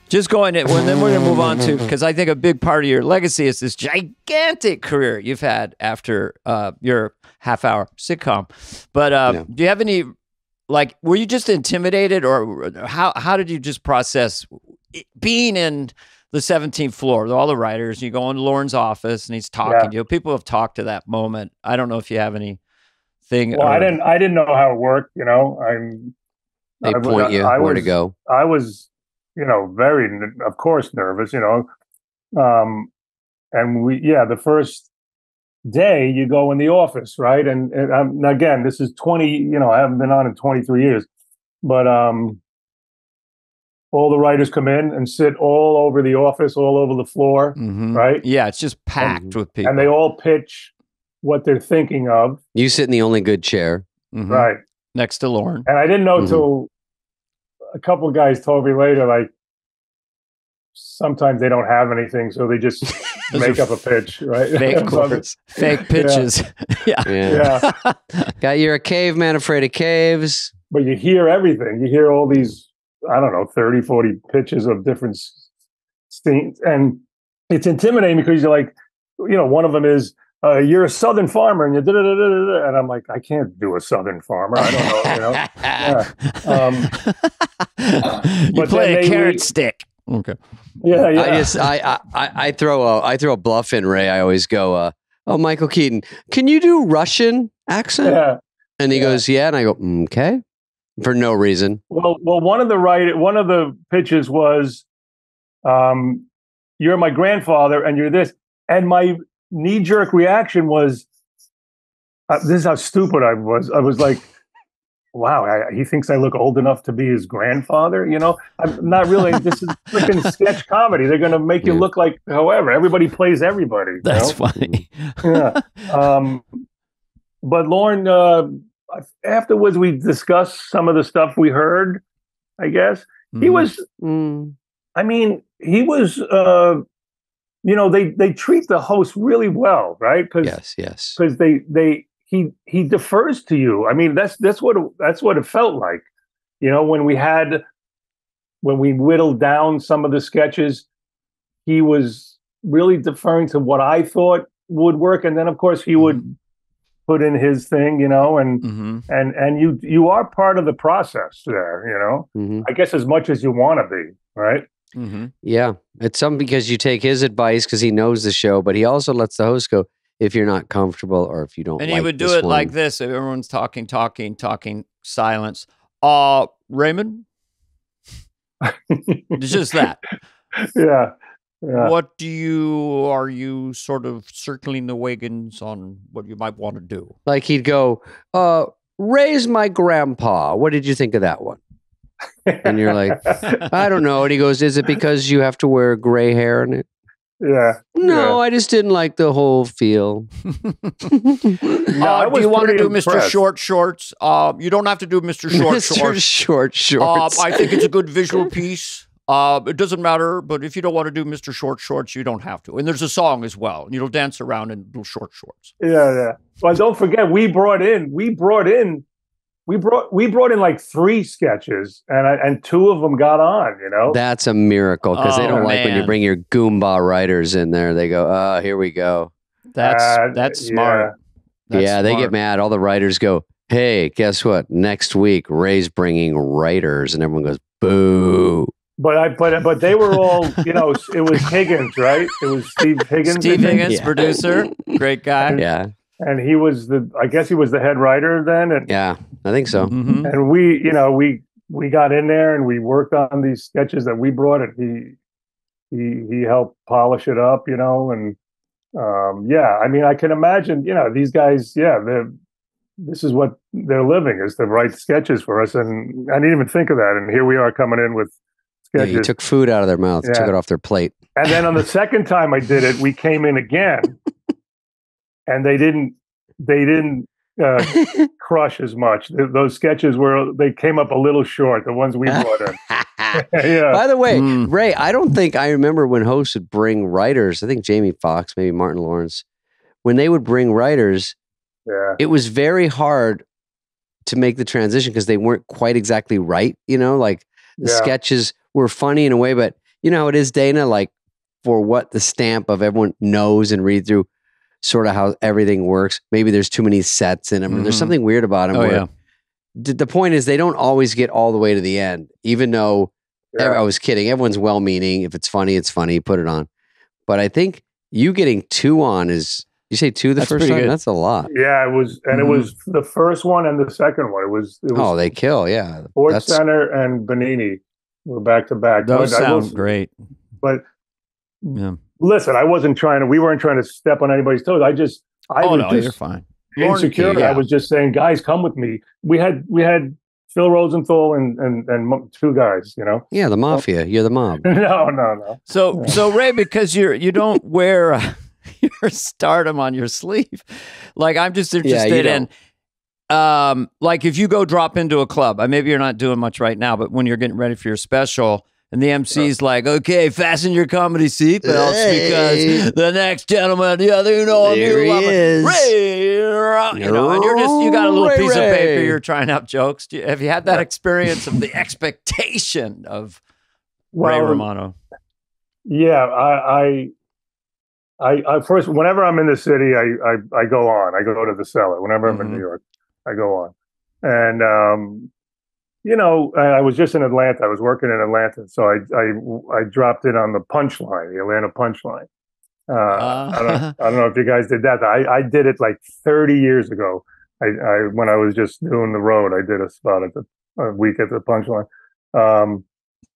just going and then we're going to move on to, because I think a big part of your legacy is this gigantic career you've had after your half-hour sitcom. But do you have any, like, were you just intimidated, or how did you just process being in the 17th floor with all the writers? You go into Lorne's office and he's talking to you. People have talked to that moment. I don't know if you have anything. well, I didn't know how it worked. You know, They point you where to go. I was, very, of course, nervous. And the first day you go in the office, right? And again, this is 20. I haven't been on in 23 years, but all the writers come in and sit all over the office, all over the floor, Mhm. right? Yeah, it's just packed with people. And they all pitch what they're thinking of, You sit in the only good chair. Mhm. right? Next to Lorne. And I didn't know Mhm. till a couple of guys told me later, like sometimes they don't have anything, so they just make up a pitch, right? Fake course. Fake pitches. Yeah. Yeah. Yeah, You're a caveman afraid of caves. but you hear everything. You hear all these, I don't know, 30, 40 pitches of different scenes. And it's intimidating because you're like, one of them is, you're a Southern farmer and you da-da-da-da-da. And I'm like, I can't do a Southern farmer. I don't know, You but play then a they carrot re- stick. Okay. Yeah, yeah. I throw a bluff in, Ray. I always go, oh, Michael Keaton, can you do Russian accent? yeah. And he Yeah. goes, yeah. And I go, okay. For no reason. Well, one of the pitches was, you're my grandfather and you're this. And my knee-jerk reaction was, this is how stupid I was. I was like, wow, he thinks I look old enough to be his grandfather. I'm not really. This is freaking sketch comedy. They're going to make you Yeah. look like however. Everybody plays everybody. That's funny. Yeah. But Lorne, afterwards, we discussed some of the stuff we heard, I guess. He Mhm. was, I mean, he was, they treat the host really well, right? Because Yes. he defers to you. I mean, that's what it felt like. When we whittled down some of the sketches, he was really deferring to what I thought would work, and then of course he would put in his thing, and Mhm. and you are part of the process there. Mhm. I guess as much as you want to be, right? Mhm. Yeah. It's some because you take his advice because he knows the show, but he also lets the host go, if you're not comfortable or if you don't And like he would do this it like one. this. If everyone's talking, silence. Raymond? It's just that. Yeah. Are you sort of circling the wagons on what you might want to do? Like he'd go, raise my grandpa. What did you think of that one? And you're like, I don't know. And he goes, is it because you have to wear gray hair in it? Yeah. No, I just didn't like the whole feel. I do was you want to pretty do Mr. impressed. Short Shorts? You don't have to do Mr. Short Mr. Shorts. Short Shorts. I think it's a good visual piece. It doesn't matter, but if you don't want to do Mr. Short Shorts, you don't have to. And there's a song as well. And you'll dance around in little short shorts. Yeah. Well, don't forget, we brought in like 3 sketches, and 2 of them got on. You know, That's a miracle because they Oh, don't like when you man. bring your Goomba writers in there. They go, oh, here we go. That's smart. That's yeah, they smart. get mad. All the writers go, hey, guess what? Next week, Ray's bringing writers. And everyone goes, boo. But they were all, you know, it was Higgins, right? It was Steve Higgins. Steve I think. Higgins, Yeah. producer, great guy. Yeah. And he was I guess he was the head writer then. And Yeah, I think so. Mhm. and we got in there and we worked on these sketches that we brought, and he helped polish it up, you know, and I mean, I can imagine, you know, these guys, this is what they're living, is to write sketches for us, and I didn't even think of that, and here we are coming in with Yeah, sketches. you took food out of their mouth, Yeah. took it off their plate. And then on the second time I did it, we came in again, and they didn't crush as much. Those sketches they came up a little short, the ones we brought in. Yeah. By the way, Mm. Ray, I don't think I remember when hosts would bring writers. I think Jamie Foxx, maybe Martin Lawrence, when they would bring writers, Yeah. it was very hard to make the transition because they weren't quite exactly right. You know, like the Yeah. sketches were funny in a way, but you know how it is, Dana, like for what the stamp of everyone knows and read through sort of how everything works. Maybe there's too many sets in them. Or there's Mhm. something weird about them. Oh, where yeah. the point is they don't always get all the way to the end, even though Yeah. I was kidding. Everyone's well-meaning. If it's funny, it's funny. Put it on. But I think you getting 2 on is, you say 2 the That's first pretty time? good. That's a lot. Yeah, it was, and Mhm. it was the first one and the second one. It was Oh, they kill. Yeah. Sports That's Center and Benini were back to back. Those But I will- sound great. But Yeah. listen, we weren't trying to step on anybody's toes. I Oh, was no, you're just fine. insecure. Yeah. I was just saying, guys, come with me. We had Phil Rosenthal and 2 guys, you know. yeah, the mafia. You're the mob. No. So Ray, because you don't wear your stardom on your sleeve, like I'm just interested in, like if you go drop into a club, maybe you're not doing much right now, but when you're getting ready for your special, and the MC's like, okay, fasten your comedy seatbelts because the next gentleman, I'm There he is. Ray, you know, and you got a little Ray, piece of paper, Ray. you're trying out jokes. Have you had that experience of the expectation of Ray Romano? Yeah, I first, whenever I'm in the city, I go on. I go to the cellar. Whenever I'm in Mhm. New York, I go on. And you know, I was just in Atlanta. I was working in Atlanta, so I dropped in on the Punchline, the Atlanta Punchline. I don't know if you guys did that. I did it like 30 years ago. I when I was just doing the road, I did a spot at a week at the Punchline.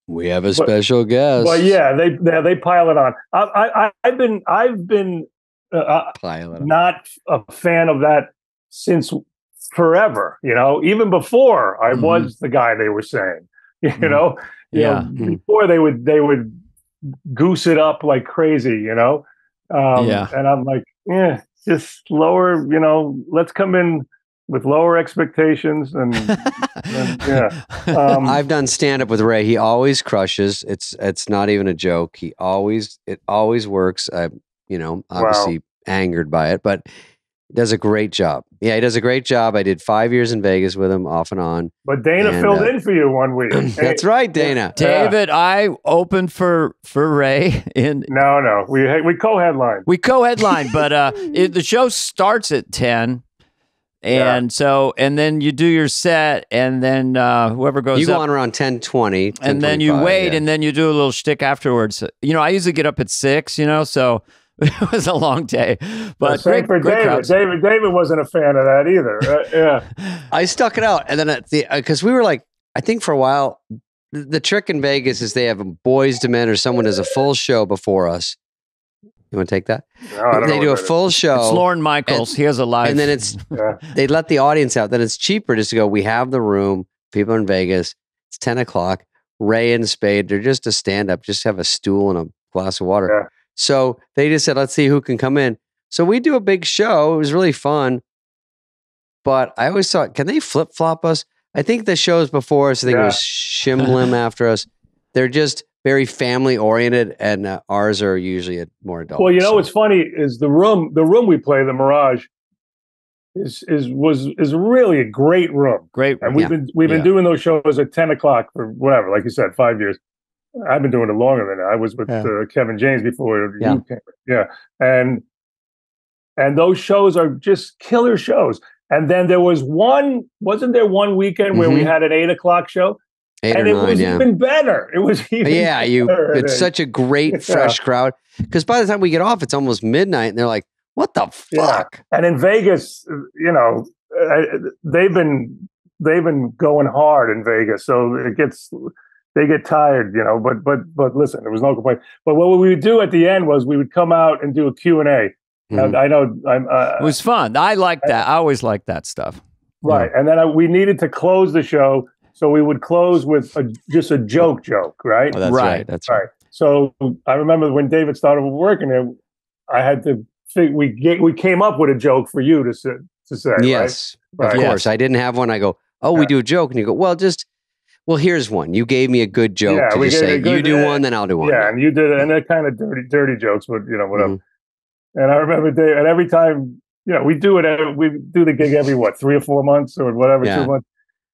We have a special guest. But yeah, they pile it on. I've been Pilot. not a fan of that since forever. You know, even before I Mhm. was the guy they were saying. You know, You Yeah. know, before they would goose it up like crazy. You know, Yeah. And I'm like, just lower. You know, let's come in with lower expectations and yeah. I've done stand up with Ray. He always crushes. It's not even a joke. It always works. I'm, obviously angered by it, but he does a great job. Yeah, he does a great job. I did 5 years in Vegas with him off and on. But Dana And, filled in for you one week. That's right, Dana. David, I opened for Ray in No, we co-headlined. we co-headline, but the show starts at 10. And and then you do your set, and then whoever goes You go up, on around 10:20, and then you 10:25, wait, yeah. and then you do a little shtick afterwards. You know, I usually get up at 6. So it was a long day, but Same great, for great David. crowds. David wasn't a fan of that either. Yeah. I stuck it out, and then because we were like, I think for a while, the trick in Vegas is they have a Boys to Men or someone does a full show before us. You want to take that? No, I don't They know do a what that full show. It's Lorne Michaels. He has a live, And then it's is. Yeah. they let the audience out. Then it's cheaper just to go. We have the room. People are in Vegas. It's 10 o'clock. Ray and Spade. They're just a stand up. Just have a stool and a glass of water. So they just said, let's see who can come in. So we do a big show. It was really fun. But I always thought, can they flip flop us? I think the shows before us, I think it was Shimlim after us. They're just very family oriented, and ours are usually more adult. Well, you know what's funny is the room we play, the Mirage, is really a great room. Great. And we've been doing those shows at 10 o'clock for whatever, like you said, 5 years. I've been doing it longer than that. I was with Kevin James before you came. Yeah. And those shows are just killer shows. And then there was wasn't there one weekend where we had an 8 o'clock show? 8 and or it 9, was even better. It was even better. It's such a great, fresh crowd. Because by the time we get off, it's almost midnight, and they're like, what the fuck? And in Vegas, you know, they've been going hard in Vegas, so they get tired, you know. But listen, there was no complaint. But what we would do at the end was we would come out and do a Q&A. And I know it was fun. I like that. I always like that stuff. Right, and then we needed to close the show, so we would close with just a joke, right? Oh, that's right. That's right. So I remember when David started working there, I had to think we came up with a joke for you to say. Yes, right? Of course. I didn't have one. I go, we do a joke, and you go, well, here's one. You gave me a good joke to just say, you do one, then I'll do one. Yeah, and you did it, and they're kind of dirty jokes, but you know, whatever. Mm-hmm. And I remember Dave, and every time, you know, we do the gig every 3 or 4 months or whatever, 2 months.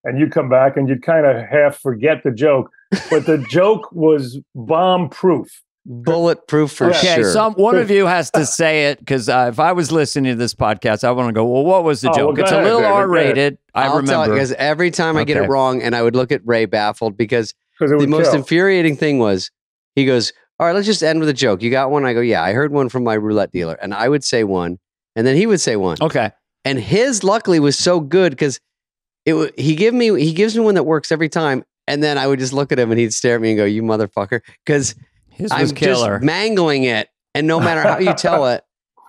And you come back and you'd kind of half forget the joke, but the joke was bomb-proof. Bulletproof for sure. Okay, one of you has to say it, because if I was listening to this podcast, I want to go, well, what was the joke? It's a little R-rated. I'll remember. Because every time I get it wrong, and I would look at Ray baffled, because the most infuriating thing was, he goes, all right, let's just end with a joke. You got one? I go, yeah, I heard one from my roulette dealer. And I would say one, and then he would say one. Okay. And his, luckily, was so good, because he gives me one that works every time, and then I would just look at him, and he'd stare at me and go, you motherfucker, because I'm killer. Just mangling it, and no matter how you tell it,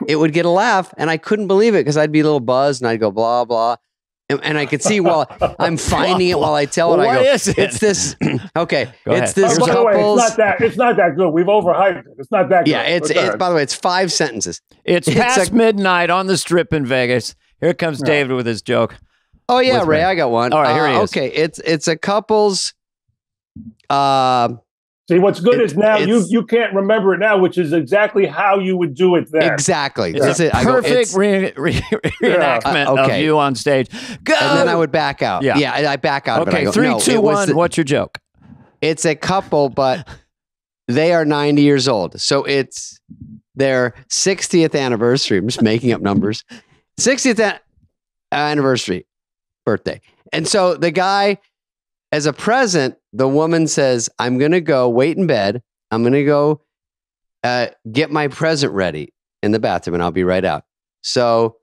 it would get a laugh, and I couldn't believe it, because I'd be a little buzzed, and I'd go, blah, blah. And I could see while I'm finding it while I tell it, I go, it's this. Okay, it's this. By the way, it's not that good. We've overhyped it. It's not that good. Yeah, it's by the way, it's 5 sentences. It's past midnight on the Strip in Vegas. Here comes David with his joke. Oh yeah, Ray, I got one. All right, here he is. Okay, it's a couple's. See, what's good is now you can't remember it now, which is exactly how you would do it then. Exactly. It's a perfect reenactment of you on stage. Go! And then I would back out. Yeah, I back out. Okay, 3, 2, 1. What's your joke? It's a couple, but they are 90 years old. So it's their 60th anniversary. I'm just making up numbers. 60th anniversary birthday. And so the guy, as a present, the woman says, I'm going to go wait in bed. I'm going to go get my present ready in the bathroom, and I'll be right out. So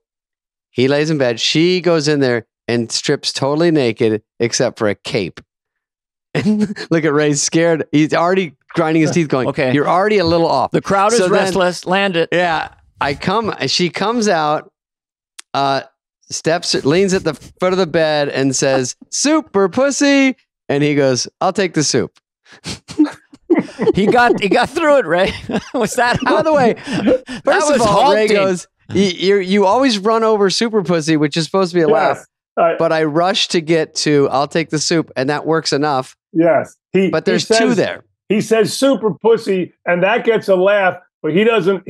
he lays in bed. She goes in there and strips totally naked except for a cape. And look at Ray's scared. He's already grinding his teeth going, okay, you're already a little off. The crowd is restless. Land it. Yeah. She comes out, leans at the foot of the bed and says, super pussy. And he goes, I'll take the soup. He got through it, Ray. Was that how? By the way, first of all, Ray goes, you always run over super pussy, which is supposed to be a laugh. But I rush to get to I'll take the soup, and that works enough. Yes. But there's two there. He says super pussy, and that gets a laugh, but he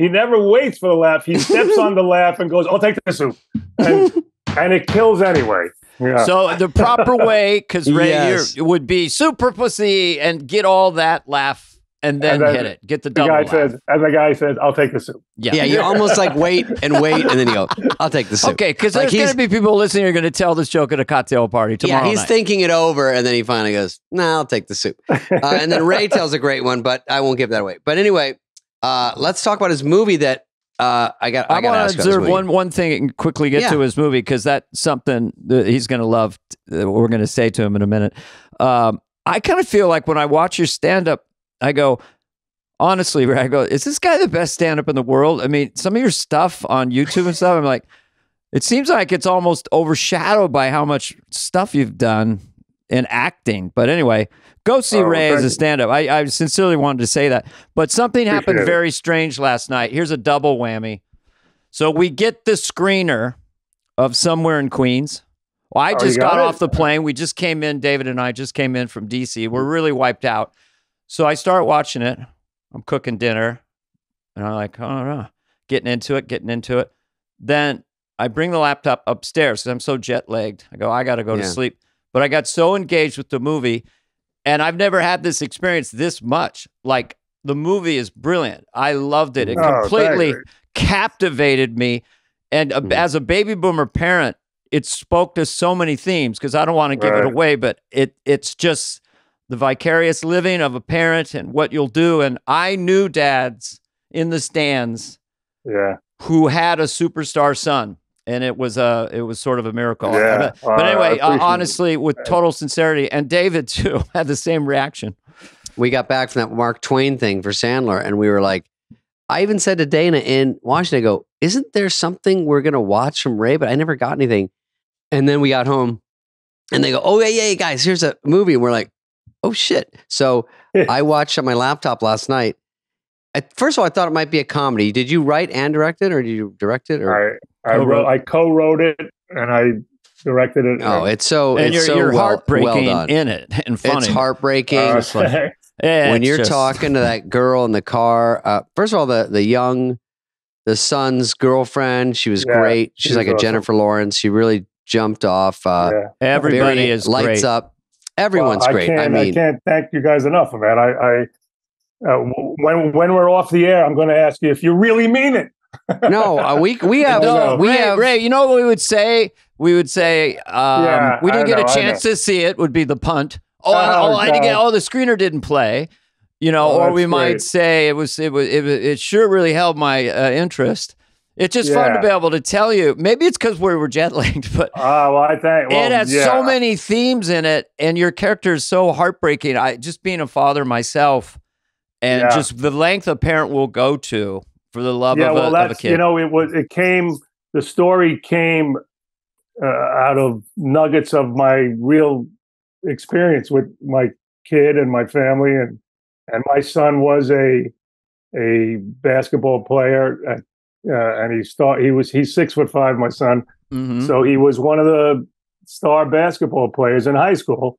never waits for the laugh. He steps on the laugh and goes, I'll take the soup. And it kills anyway. Yeah. So the proper way, because Ray would be super pussy and get all that laugh and then hit it. Get the double laugh. The guy says, I'll take the soup. Yeah, you almost like wait, and then you go, I'll take the soup. Okay, because there's going to be people listening who are going to tell this joke at a cocktail party tomorrow he's thinking it over, and then he finally goes, nah, I'll take the soup. And then Ray tells a great one, but I won't give that away. But anyway, let's talk about his movie that I want to observe one thing and quickly get to his movie, because that's something that he's going to love. We're going to say to him in a minute. I kind of feel like when I watch your stand-up, I go, honestly, I go, is this guy the best stand-up in the world? I mean, some of your stuff on YouTube and stuff, I'm like, it seems like it's almost overshadowed by how much stuff you've done in acting. But anyway, Go see Oh, Ray as thank a you. stand-up. I sincerely wanted to say that. But something happened Appreciate it. very strange last night. Here's a double whammy. So we get the screener of Somewhere in Queens. Well, I Oh, just you got got it? off the plane. We just came in. David and I just came in from D.C. We're really wiped out. So I start watching it. I'm cooking dinner. And I'm like, oh, no. Getting into it. Then I bring the laptop upstairs because I'm so jet-lagged. I go, I got to go to sleep. But I got so engaged with the movie. And I've never had this experience this much. Like, the movie is brilliant. I loved it. It completely captivated me. And as a baby boomer parent, it spoke to so many themes because I don't want to give it away, but it's just the vicarious living of a parent and what you'll do. And I knew dads in the stands who had a superstar son. And it was sort of a miracle. Yeah. But anyway, I appreciate honestly, with total sincerity, and David too had the same reaction. We got back from that Mark Twain thing for Sandler, and we were like, I even said to Dana in Washington, I go, isn't there something we're going to watch from Ray? But I never got anything. And then we got home, and they go, oh, yeah, guys, here's a movie. And we're like, oh, shit. So I watched on my laptop last night. First of all, I thought it might be a comedy. Did you write and direct it, or did you direct it? Or? I co-wrote it and I directed it. Oh, it's so and it's you're so heartbreaking well done. in it and funny. It's heartbreaking. When you're talking to that girl in the car, first of all, the son's girlfriend, she was great. She's like a awesome. Jennifer Lawrence. She really jumped off. Everybody is lights great. up. Everyone's great. I can't thank you guys enough, man. When we're off the air, I'm going to ask you if you really mean it. No, we have Ray. You know what we would say? We would say we didn't get a chance to see it. Would be the punt. I didn't get. The screener didn't play. Or we might say it sure really held my interest. It's just fun to be able to tell you. Maybe it's because we were jet lagged, but it has so many themes in it, and your character is so heartbreaking. Just being a father myself, and just the length a parent will go to for the love of a kid. The story came out of nuggets of my real experience with my kid and my family, and my son was a basketball player, and he's 6'5", my son. Mm-hmm. So he was one of the star basketball players in high school,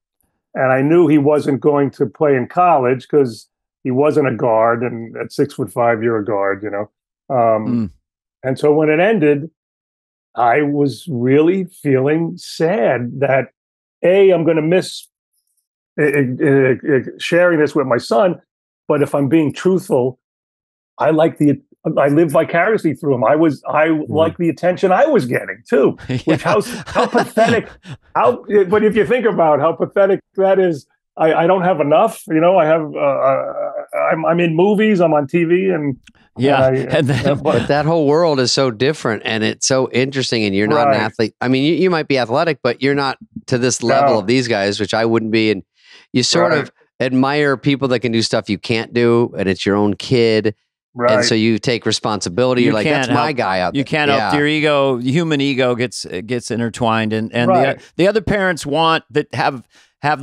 and I knew he wasn't going to play in college because he wasn't a guard, and at 6'5", you're a guard, And so when it ended, I was really feeling sad that I'm going to miss sharing this with my son. But if I'm being truthful, I live vicariously through him. I like the attention I was getting too. Which how pathetic. But if you think about how pathetic that is, I don't have enough. I have. I'm in movies. I'm on TV, and but that whole world is so different, and it's so interesting. And you're not an athlete. I mean, you might be athletic, but you're not to this level of these guys, which I wouldn't be. And you sort of admire people that can do stuff you can't do, and it's your own kid. Right. And so you take responsibility. You're like, that's my guy out there. You can't help your ego. Human ego gets intertwined, and the other parents want that have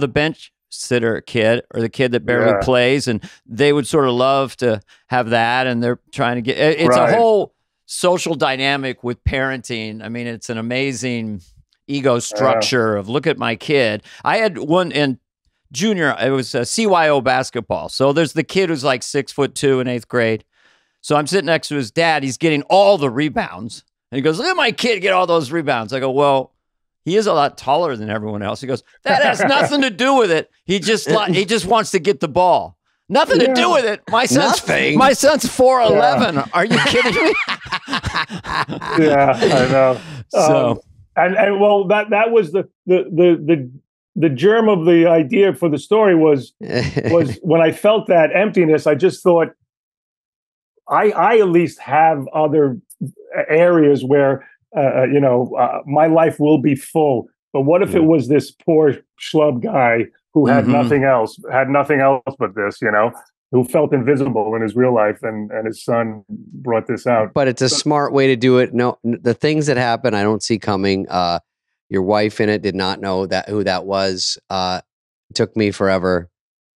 the bench sitter kid or the kid that barely plays, and they would sort of love to have that, and they're trying to get. It's a whole social dynamic with parenting. I mean, it's an amazing ego structure of look at my kid. I had one in junior. It was CYO basketball. So there's the kid who's like 6'2" in 8th grade. So I'm sitting next to his dad. He's getting all the rebounds. And he goes, look at my kid get all those rebounds. I go, well, he is a lot taller than everyone else. He goes, that has nothing to do with it. He just wants to get the ball. Nothing to do with it. My son's 4'11". Yeah. Are you kidding me? I know. So and well, that was the germ of the idea for the story was when I felt that emptiness, I just thought, I at least have other areas where, my life will be full. But what if it was this poor schlub guy who had nothing else but this, who felt invisible in his real life, and his son brought this out. But it's a smart way to do it. No, the things that happen, I don't see coming. Your wife in it did not know who that was. It took me forever.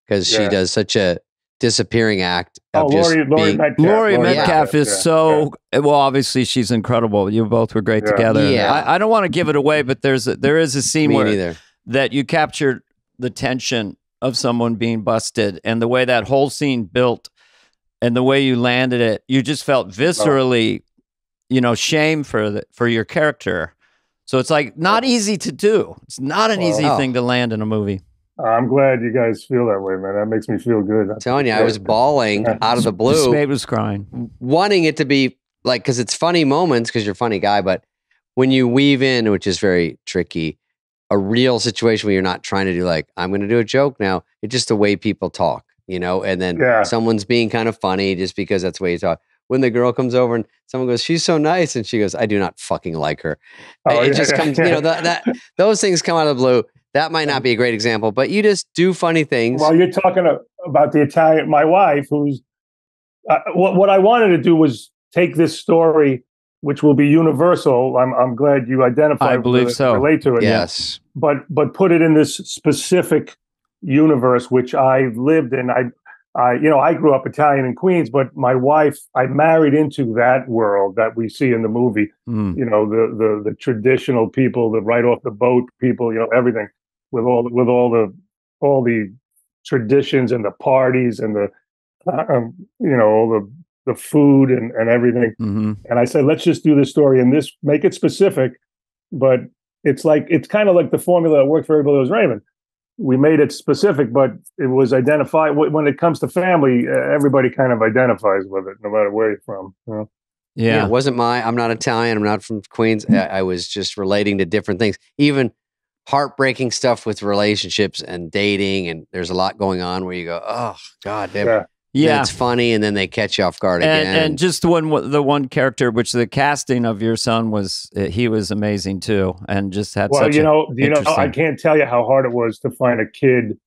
because she Yeah. does such a disappearing act of Oh, just Laurie being. Metcalf. Laurie Metcalf yeah, is so well. Obviously, she's incredible. You both were great Yeah. together. Yeah. I don't want to give it away, but there is a scene Me where neither. that you captured the tension of someone being busted and the way that whole scene built and the way you landed it. You just felt viscerally, shame for your character. So it's like not easy to do. It's not an easy Oh. thing to land in a movie. I'm glad you guys feel that way, man. That makes me feel good. I'm telling you, I was bawling out of the blue, Spade was crying. wanting it to be like, because it's funny moments, because you're a funny guy, but when you weave in, which is very tricky, a real situation where you're not trying to do like, I'm going to do a joke now. It's just the way people talk, and then Yeah. someone's being kind of funny just because that's the way you talk. When the girl comes over and someone goes, she's so nice. And she goes, I do not fucking like her. Oh, It yeah, just yeah, comes, yeah. that those things come out of the blue. That might not be a great example, but you just do funny things. Well, you're talking about the Italian, my wife, who's what I wanted to do was take this story, which will be universal. I'm glad you identify. I believe with it, so. Relate to it. Yes. But put it in this specific universe, which I've lived in. I grew up Italian in Queens, but my wife, I married into that world that we see in the movie. Mm. The traditional people, the right off the boat people, everything with all the traditions and the parties and the all the food and everything. Mm-hmm. And I said, let's just do this story and make it specific, but it's kind of like the formula that worked for Everybody Loves Raymond. We made it specific, but it was identified. When it comes to family, everybody kind of identifies with it, no matter where you're from. Yeah. It wasn't I'm not Italian. I'm not from Queens. I was just relating to different things, even heartbreaking stuff with relationships and dating. And there's a lot going on where you go, oh God, Yeah. it's funny. And then they catch you off guard again. And just the one character, which the casting of your son he was amazing too, and just had such I can't tell you how hard it was to find a kid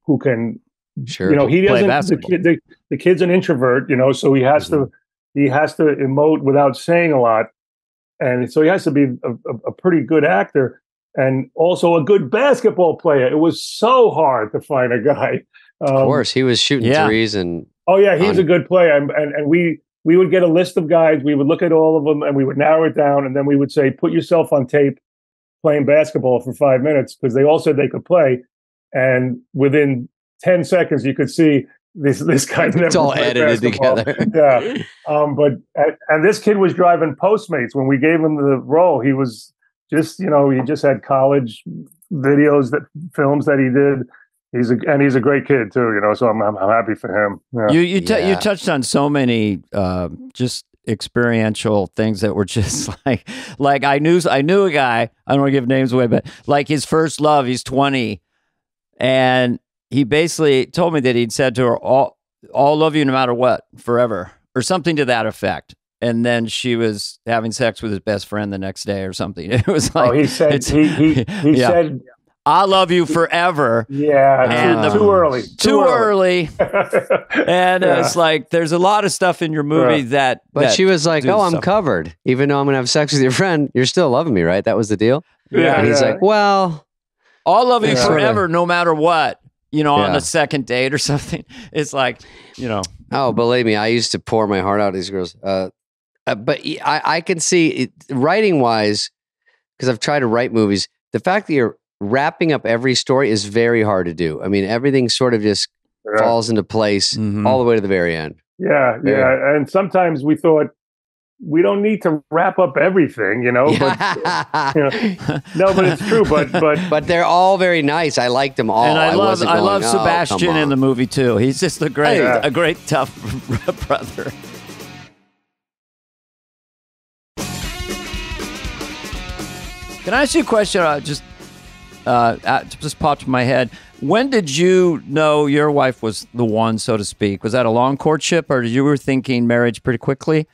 who can, sure. He Play doesn't. basketball. The kid's an introvert, so he has to emote without saying a lot, and so he has to be a pretty good actor and also a good basketball player. It was so hard to find a guy. Of course, he was shooting threes and. Oh yeah, he's a good player, and we would get a list of guys. We would look at all of them, and we would narrow it down, and then we would say, "Put yourself on tape playing basketball for 5 minutes," because they all said they could play, and within 10 seconds, you could see this guy never It's all played edited basketball. together. Yeah, and this kid was driving Postmates when we gave him the role. He was just he just had college films that he did. He's a great kid too, so I'm happy for him. Yeah. You touched on so many just experiential things that were just like I knew a guy, I don't want to give names away, but like his first love, he's 20, and he basically told me that he'd said to her, "I'll love you no matter what, forever," or something to that effect. And then she was having sex with his best friend the next day or something. It was like he said he said, "I love you forever." Yeah, and too early. Too early. And it's like there's a lot of stuff in your movie that. But she was like, "Oh, I'm stuff. covered. Even though I'm gonna have sex with your friend, you're still loving me, right?" That was the deal. Yeah, And he's like, "Well, I'll love you Yeah. forever, no matter what." On Yeah. the second date or something. It's like, oh, believe me, I used to pour my heart out to these girls. But I can see it, writing wise, because I've tried to write movies. The fact that you're wrapping up every story is very hard to do. I mean, everything sort of just falls into place all the way to the very end. Yeah. And sometimes we thought we don't need to wrap up everything, but no, but it's true. But they're all very nice. I liked them all. and I love wasn't going, "Oh, Sebastian come in on." the movie too. He's just a great Hey. tough brother. Can I ask you a question? Just popped in my head. When did you know your wife was the one, so to speak? Was that a long courtship, or you were thinking marriage pretty quickly?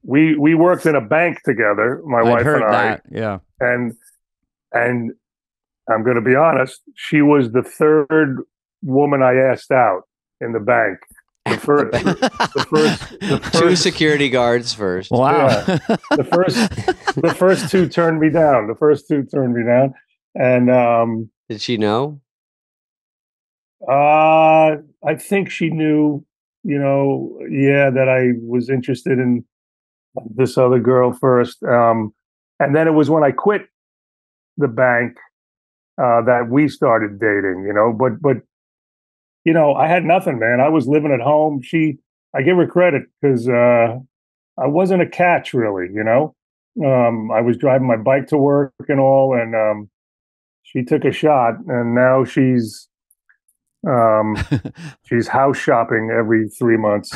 we worked in a bank together, my I'd wife heard and I, that. Yeah. and I'm going to be honest, she was the third woman I asked out in the bank. The first Two security guards first. Wow. Yeah. the first two turned me down. And Did she know? I think she knew, that I was interested in this other girl first. And then it was when I quit the bank that we started dating, but I had nothing, man. I was living at home. I give her credit because I wasn't a catch really, I was driving my bike to work and all, and she took a shot, and now she's house shopping every 3 months.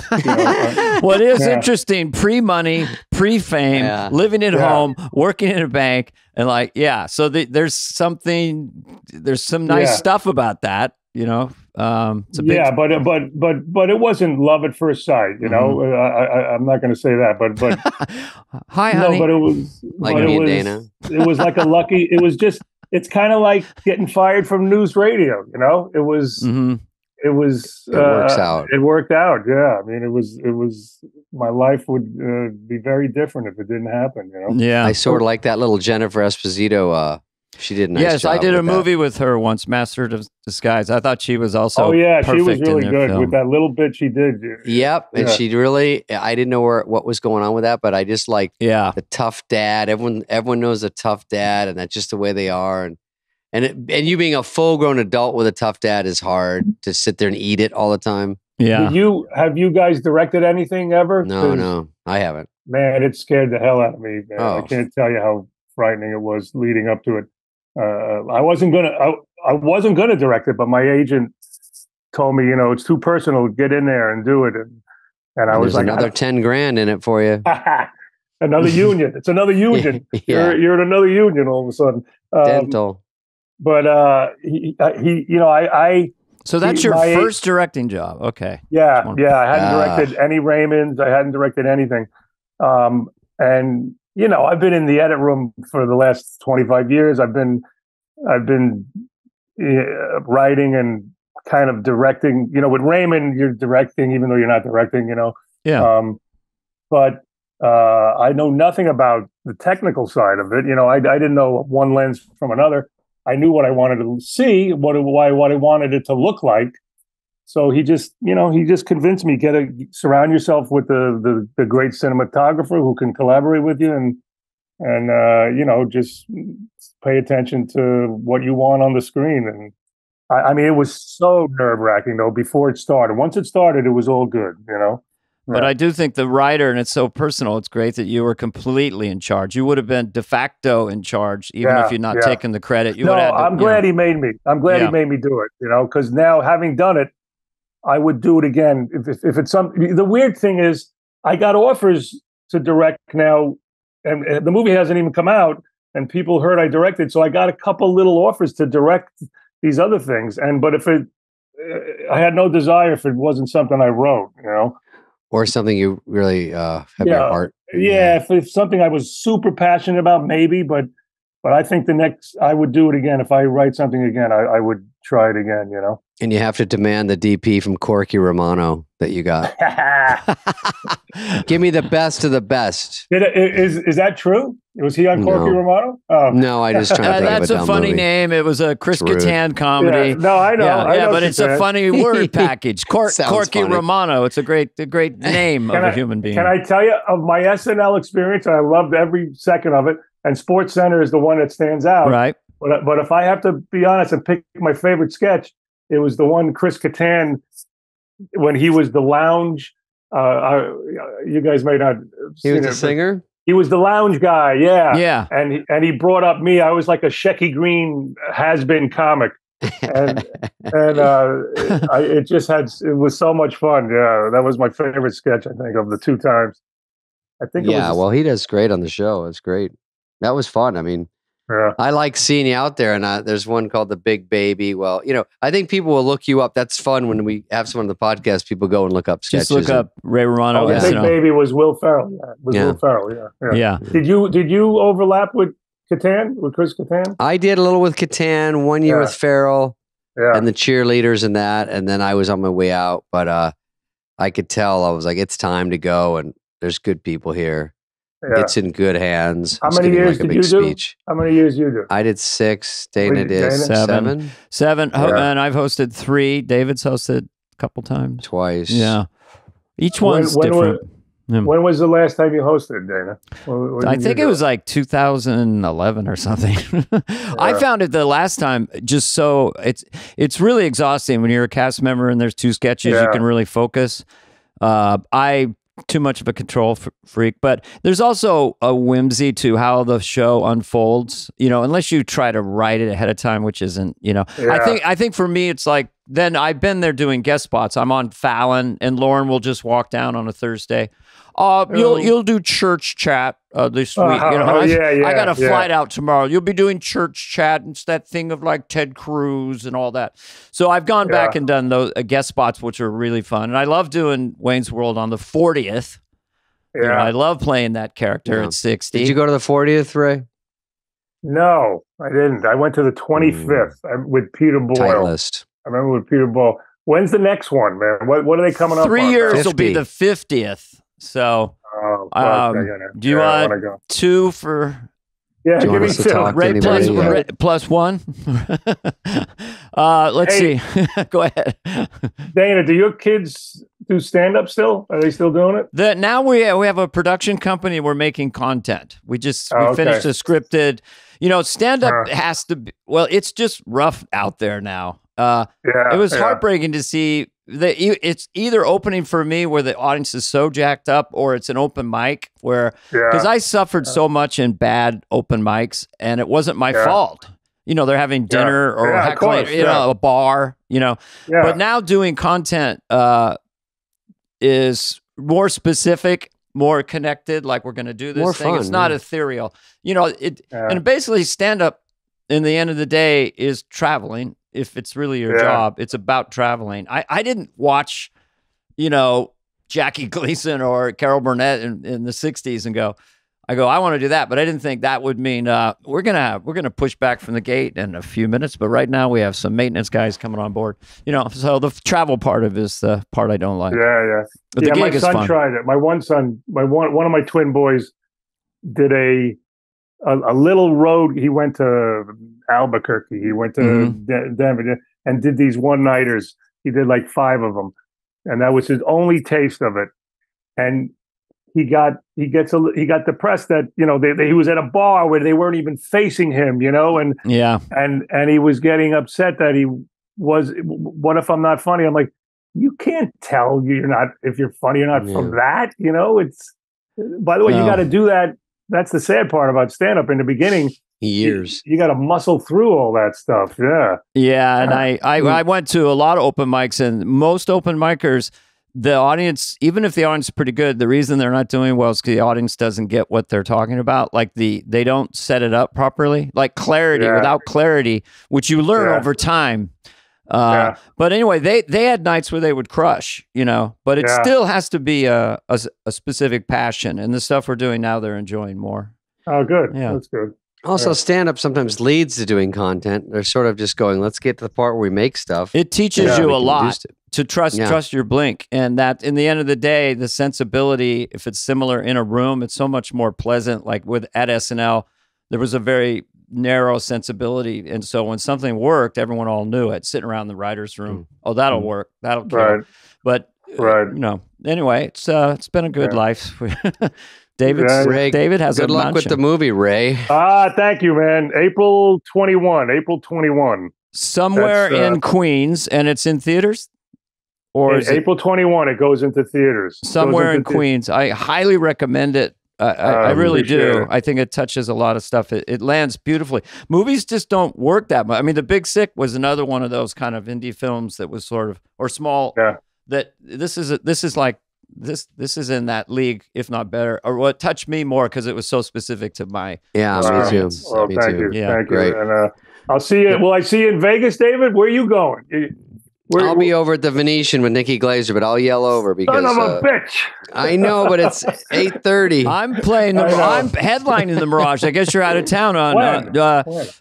What is interesting, pre-money, pre-fame, living at home, working in a bank, and so there's some nice stuff about that, It's a big... but it wasn't love at first sight, I'm not going to say that, but hi, honey. No, but it was like me and Dana. It was like it's kind of like getting fired from news radio, It was. It was. It works out. It worked out. Yeah, I mean, it was. My life would be very different if it didn't happen. Yeah, I sort of like that little Jennifer Esposito. She did a nice Yes, job I did a with movie with her once, Master of Disguise. I thought she was also. Oh yeah, she was really good film. with that little bit she did. Yep, and she really. I didn't know what was going on with that, but I just like the tough dad. Everyone knows a tough dad, and that's just the way they are. And you being a full-grown adult with a tough dad is hard to sit there and eat it all the time. Yeah. Have you guys directed anything ever? No, I haven't. Man, it scared the hell out of me. Man. Oh. I can't tell you how frightening it was leading up to it. I wasn't gonna direct it, but my agent told me, it's too personal. Get in there and do it. And I was like, another $10,000 in it for you. Another union. It's another union. Yeah. You're in another union all of a sudden. Dental. But So that's your first directing job. Okay. Yeah. I hadn't directed any Raymonds. I hadn't directed anything. And I've been in the edit room for the last 25 years. I've been writing and kind of directing. With Raymond, you're directing, even though you're not directing. Yeah. But I know nothing about the technical side of it. I didn't know one lens from another. I knew what I wanted to see, what I wanted it to look like. So he just convinced me, surround yourself with the great cinematographer who can collaborate with you and just pay attention to what you want on the screen. And I mean, it was so nerve-wracking though before it started. Once it started, it was all good, But I do think the writer, and it's so personal, it's great that you were completely in charge. You would have been de facto in charge, even if you're not taking the credit. I'm glad he made me. I'm glad he made me do it, because now having done it, I would do it again. If it's the weird thing is, I got offers to direct now, and the movie hasn't even come out, and people heard I directed, so I got a couple little offers to direct these other things. But I had no desire if it wasn't something I wrote, Or something you really have your heart. Yeah, if it's something I was super passionate about, maybe, but I think I would do it again. If I write something again, I would try it again, And you have to demand the DP from Corky Romano that you got. Give me the best of the best. Is that true? Was he on Corky Romano? Oh. No, I just trying to think that's of a funny movie. name. It was a Chris Kattan comedy. Yeah. No, I know. I know but it's a funny word package. Corky funny. Romano. It's a great name of a human being. Can I tell you of my SNL experience? I loved every second of it. And Sports Center is the one that stands out. Right. But if I have to be honest and pick my favorite sketch, it was the one Chris Kattan when he was the lounge. You guys may not. He was a singer. He was the lounge guy. Yeah. Yeah. And he brought up me. I was like a Shecky Green has-been comic, and it was so much fun. Yeah, that was my favorite sketch. I think of the two times. I think. Yeah. Well, he does great on the show. It's great. That was fun. I mean. Yeah. I like seeing you out there, and there's one called The Big Baby. Well, I think people will look you up. That's fun when we have someone on the podcast. People go and look up sketches. Just look up Ray Romano. The Big Baby was Will Ferrell. Yeah, Will Ferrell. Yeah. Did you overlap with Kattan, with Chris Kattan? I did a little with Kattan, 1 year with Ferrell, and the cheerleaders and that, and then I was on my way out. But I could tell I was like, it's time to go, and there's good people here. Yeah. It's in good hands. How Just many giving, years like, a did big you do? speech. How many years you do? I did 6. Dana Wait, did Dana? 7. 7. Yeah. And I've hosted 3. David's hosted a couple times. Twice. Yeah. Each When- one's when different. When was the last time you hosted, Dana? When I did think you it do was like 2011 or something. I found it the last time just so it's really exhausting when you're a cast member and there's 2 sketches. You Yeah. can really focus. I too much of a control freak, but there's also a whimsy to how the show unfolds. You know, unless you try to write it ahead of time, which isn't. You know, Yeah. I think for me it's like then I've been there doing guest spots. I'm on Fallon, and Lauren will just walk down on a Thursday. You'll do church chat this week. You know, I got a flight out tomorrow. You'll be doing church chat. It's that thing of like Ted Cruz and all that. So I've gone back and done those guest spots, which are really fun. And I love doing Wayne's World on the 40th. Yeah. You know, I love playing that character Yeah. at 60. Did you go to the 40th, Ray? No, I didn't. I went to the 25th with Peter Tight Boyle. list. I remember with Peter Boyle. When's the next one, man? What are they coming up 3 on? years now? will be the 50th. So Oh, fuck, do you I want wanna go. 2 for Yeah, Do you give want me us to 2. talk to Ray anybody? plus 1? Let's see. Go ahead. Dana, do your kids do stand-up still? Are they still doing it? Now we have a production company. We're making content. We finished a scripted. You know, stand up has to be. Well, it's just rough out there now. It was heartbreaking to see that it's either opening for me where the audience is so jacked up, or it's an open mic where because I suffered so much in bad open mics, and it wasn't my fault. You know, they're having dinner or heckling, a bar. You know, but now doing content is more specific, more connected. Like we're going to do this More thing. fun, It's not ethereal. You know, and basically stand up. In the end of the day, is traveling. If it's really your job, it's about traveling. I didn't watch, you know, Jackie Gleason or Carol Burnett in the 60s and I want to do that. But I didn't think that would mean we're gonna push back from the gate in a few minutes. But right now we have some maintenance guys coming on board. You know, so the travel part of it is the part I don't like. Yeah. But the gig my is son fun. tried it. My one son, one of my twin boys did a little road. He went to Albuquerque. He went to Denver and did these one-nighters. He did like 5 of them, and that was his only taste of it. And he got depressed that, you know, he was at a bar where they weren't even facing him, you know, and he was getting upset that he was. What if I'm not funny? I'm like, you can't tell if you're funny or not from that, you know. It's, by the way, you got to do that. That's the sad part about stand-up in the beginning. Years. You got to muscle through all that stuff. Yeah, and I went to a lot of open mics, and most open micers, the audience, even if the audience is pretty good, the reason they're not doing well is because the audience doesn't get what they're talking about. Like they don't set it up properly. Like clarity, without clarity, which you learn over time. But anyway, they had nights where they would crush, you know, but it still has to be a specific passion, and the stuff we're doing now, they're enjoying more. Oh, good. Yeah. That's good. Also, stand-up sometimes leads to doing content. They're sort of just going, let's get to the part where we make stuff. It teaches you a lot to trust your blink. And that in the end of the day, the sensibility, if it's similar in a room, it's so much more pleasant. Like at SNL, there was a very narrow sensibility. And so when something worked, everyone all knew it. Sitting around the writer's room, oh, that'll work. That'll kill. Right. But, you know, anyway, it's been a good life. David has good luck with the movie, Ray. Thank you, man. April 21. Somewhere in Queens, and it's in theaters? Or is April 21, it goes into theaters. Somewhere in Queens. I highly recommend it. I really do. I think it touches a lot of stuff. It lands beautifully. Movies just don't work that much. I mean, The Big Sick was another one of those kind of indie films that was sort of, or small, that this is like, this is in that league, if not better, or what touched me more because it was so specific to my experience. Well, me thank too. you. Yeah, thank great. you. And I'll see you. Will I see you in Vegas, David? Where are you going? I'll be over at the Venetian with Nikki Glazer, but I'll yell over because son of a bitch. I know, but it's 8:30. I'm playing I'm headlining the Mirage. I guess you're out of town on.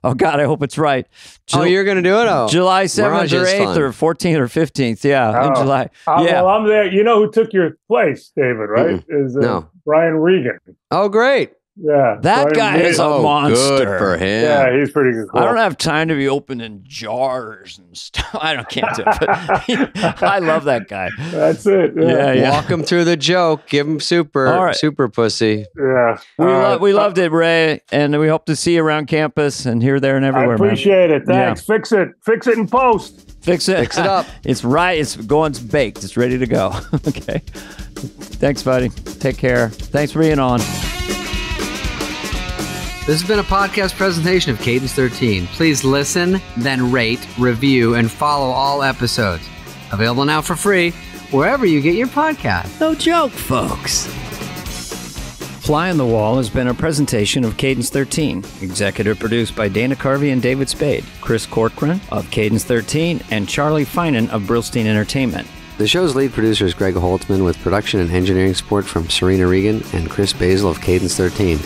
Oh God, I hope it's right. You're gonna do it? Oh, July 7th or 8th or 14th or 15th. Yeah, in July. Well, I'm there. You know who took your place, David? Right? No. Brian Regan. Oh, great. Yeah, that guy is a monster. Good for him. Yeah, he's pretty good. I don't have time to be opening jars and stuff. Can't do it. But I love that guy. That's it. Yeah. Walk him through the joke. Give him super pussy. Yeah. We loved it, Ray, and we hope to see you around campus and here, there, and everywhere. I appreciate it. Thanks. Yeah. Fix it in post. Fix it up. It's right. It's baked. It's ready to go. Okay. Thanks, buddy. Take care. Thanks for being on. This has been a podcast presentation of Cadence 13. Please listen, then rate, review, and follow all episodes. Available now for free wherever you get your podcast. No joke, folks. Fly on the Wall has been a presentation of Cadence 13. Executive produced by Dana Carvey and David Spade, Chris Corcoran of Cadence 13, and Charlie Finan of Brillstein Entertainment. The show's lead producer is Greg Holtzman with production and engineering support from Serena Regan and Chris Basil of Cadence 13.